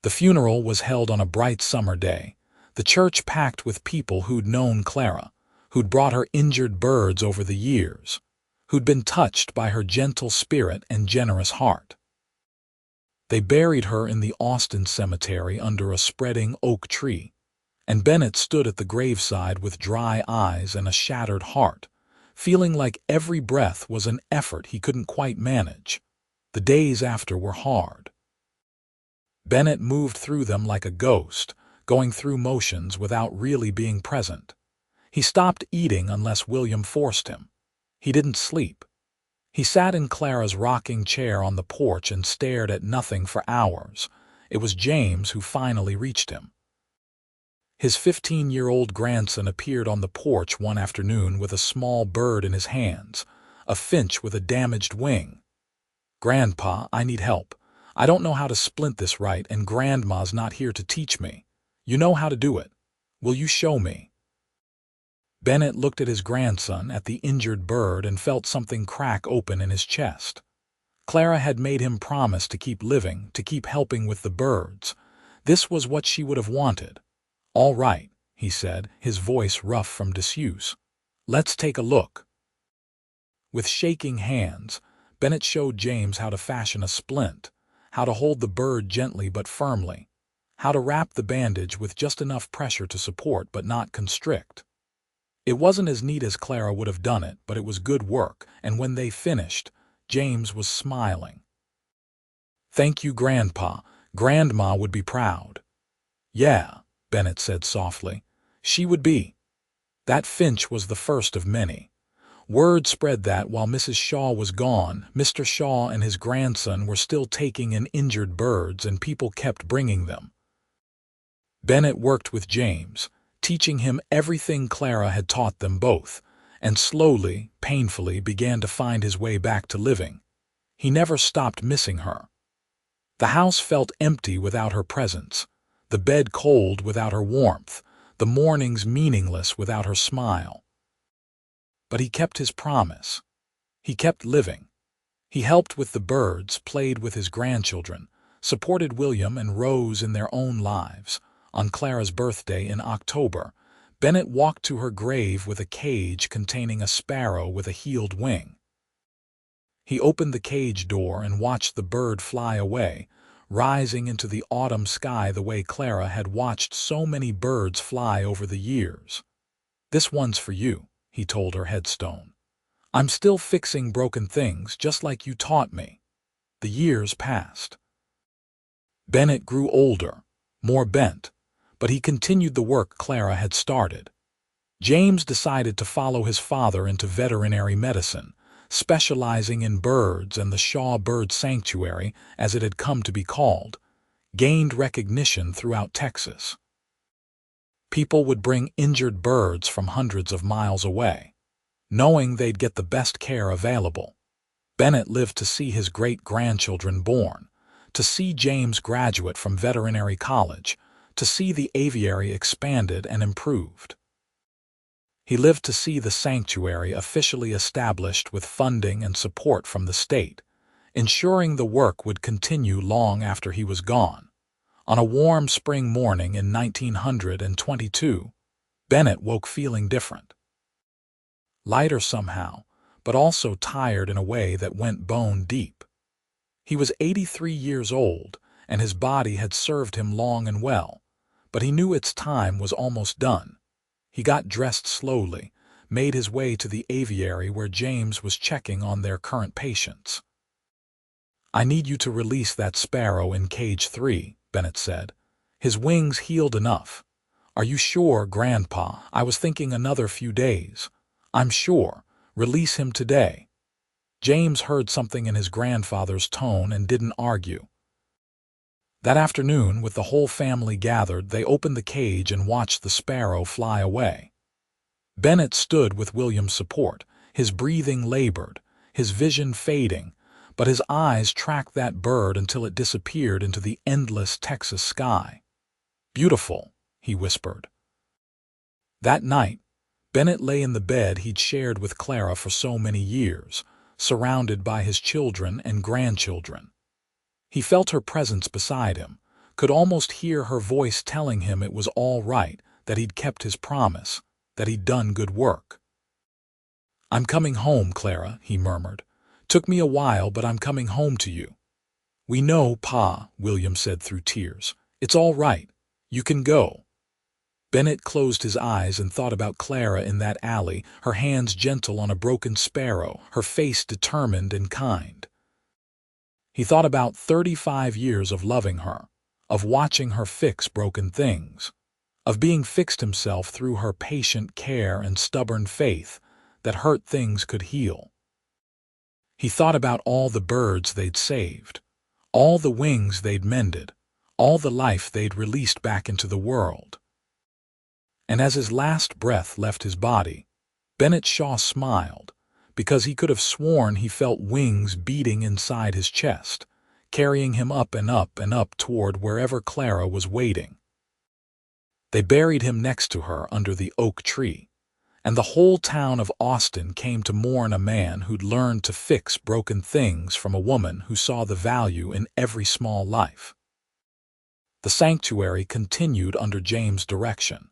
The funeral was held on a bright summer day, the church packed with people who'd known Clara, who'd brought her injured birds over the years, who'd been touched by her gentle spirit and generous heart. They buried her in the Austin cemetery under a spreading oak tree, and Bennett stood at the graveside with dry eyes and a shattered heart, feeling like every breath was an effort he couldn't quite manage. The days after were hard. Bennett moved through them like a ghost, going through motions without really being present. He stopped eating unless William forced him. He didn't sleep. He sat in Clara's rocking chair on the porch and stared at nothing for hours. It was James who finally reached him. His 15-year-old grandson appeared on the porch one afternoon with a small bird in his hands, a finch with a damaged wing. "Grandpa, I need help. I don't know how to splint this right, and Grandma's not here to teach me. You know how to do it. Will you show me?" Bennett looked at his grandson, at the injured bird, and felt something crack open in his chest. Clara had made him promise to keep living, to keep helping with the birds. This was what she would have wanted. "All right," he said, his voice rough from disuse. "Let's take a look." With shaking hands, Bennett showed James how to fashion a splint, how to hold the bird gently but firmly, how to wrap the bandage with just enough pressure to support but not constrict. It wasn't as neat as Clara would have done it, but it was good work, and when they finished, James was smiling. "Thank you, Grandpa. Grandma would be proud." "Yeah," Bennett said softly. "She would be." That finch was the first of many. Word spread that while Mrs. Shaw was gone, Mr. Shaw and his grandson were still taking in injured birds, and people kept bringing them. Bennett worked with James, teaching him everything Clara had taught them both, and slowly, painfully began to find his way back to living. He never stopped missing her. The house felt empty without her presence, the bed cold without her warmth, the mornings meaningless without her smile. But he kept his promise. He kept living. He helped with the birds, played with his grandchildren, supported William and Rose in their own lives. On Clara's birthday in October, Bennett walked to her grave with a cage containing a sparrow with a healed wing. He opened the cage door and watched the bird fly away, rising into the autumn sky the way Clara had watched so many birds fly over the years. "This one's for you," he told her headstone. "I'm still fixing broken things just like you taught me." The years passed. Bennett grew older, more bent, but he continued the work Clara had started. James decided to follow his father into veterinary medicine, specializing in birds, and the Shaw Bird Sanctuary, as it had come to be called, gained recognition throughout Texas. People would bring injured birds from hundreds of miles away, knowing they'd get the best care available. Bennett lived to see his great-grandchildren born, to see James graduate from veterinary college, to see the aviary expanded and improved. He lived to see the sanctuary officially established with funding and support from the state, ensuring the work would continue long after he was gone. On a warm spring morning in 1922, Bennett woke feeling different. Lighter somehow, but also tired in a way that went bone deep. He was 83 years old, and his body had served him long and well, but he knew its time was almost done. He got dressed slowly, made his way to the aviary where James was checking on their current patients. "I need you to release that sparrow in cage 3, Bennett said. "His wings healed enough." "Are you sure, Grandpa? I was thinking another few days." "I'm sure. Release him today." James heard something in his grandfather's tone and didn't argue. That afternoon, with the whole family gathered, they opened the cage and watched the sparrow fly away. Bennett stood with William's support, his breathing labored, his vision fading, but his eyes tracked that bird until it disappeared into the endless Texas sky. "Beautiful," he whispered. That night, Bennett lay in the bed he'd shared with Clara for so many years, surrounded by his children and grandchildren. He felt her presence beside him, could almost hear her voice telling him it was all right, that he'd kept his promise, that he'd done good work. "I'm coming home, Clara," he murmured. "Took me a while, but I'm coming home to you." "We know, Pa," William said through tears. "It's all right. You can go." Bennett closed his eyes and thought about Clara in that alley, her hands gentle on a broken sparrow, her face determined and kind. He thought about 35 years of loving her, of watching her fix broken things, of being fixed himself through her patient care and stubborn faith that hurt things could heal. He thought about all the birds they'd saved, all the wings they'd mended, all the life they'd released back into the world. And as his last breath left his body, Bennett Shaw smiled, because he could have sworn he felt wings beating inside his chest, carrying him up and up and up toward wherever Clara was waiting. They buried him next to her under the oak tree, and the whole town of Austin came to mourn a man who'd learned to fix broken things from a woman who saw the value in every small life. The sanctuary continued under James' direction,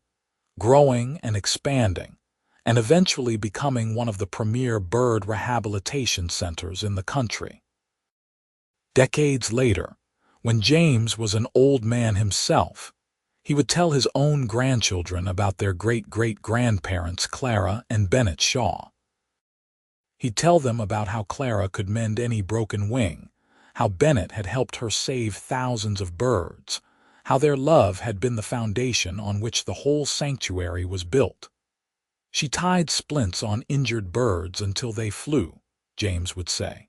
growing and expanding, and eventually becoming one of the premier bird rehabilitation centers in the country. Decades later, when James was an old man himself, he would tell his own grandchildren about their great-great-grandparents Clara and Bennett Shaw. He'd tell them about how Clara could mend any broken wing, how Bennett had helped her save thousands of birds, how their love had been the foundation on which the whole sanctuary was built. She tied splints on injured birds until they flew, James would say.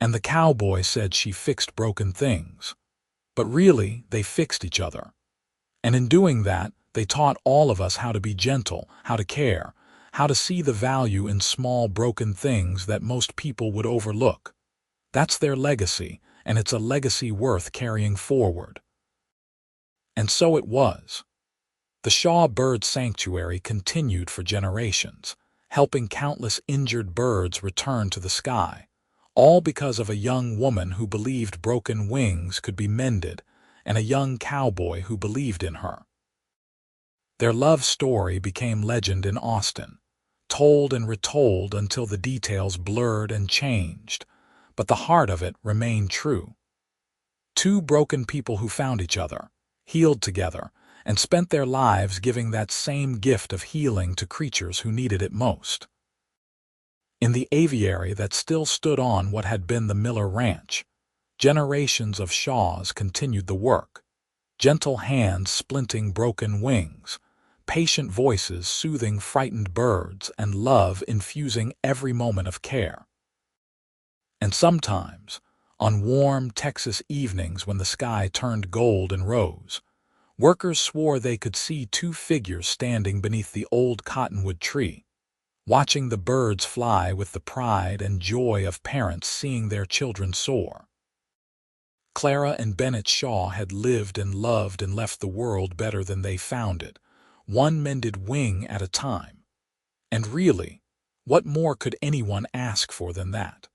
And the cowboy said she fixed broken things. But really, they fixed each other. And in doing that, they taught all of us how to be gentle, how to care, how to see the value in small broken things that most people would overlook. That's their legacy, and it's a legacy worth carrying forward. And so it was. The Shaw Bird Sanctuary continued for generations, helping countless injured birds return to the sky, all because of a young woman who believed broken wings could be mended and a young cowboy who believed in her. Their love story became legend in Austin, told and retold until the details blurred and changed, but the heart of it remained true. Two broken people who found each other, healed together, and spent their lives giving that same gift of healing to creatures who needed it most. In the aviary that still stood on what had been the Miller Ranch, generations of Shaws continued the work, gentle hands splinting broken wings, patient voices soothing frightened birds, and love infusing every moment of care. And sometimes, on warm Texas evenings when the sky turned gold and rose, workers swore they could see two figures standing beneath the old cottonwood tree, watching the birds fly with the pride and joy of parents seeing their children soar. Clara and Bennett Shaw had lived and loved and left the world better than they found it, one mended wing at a time. And really, what more could anyone ask for than that?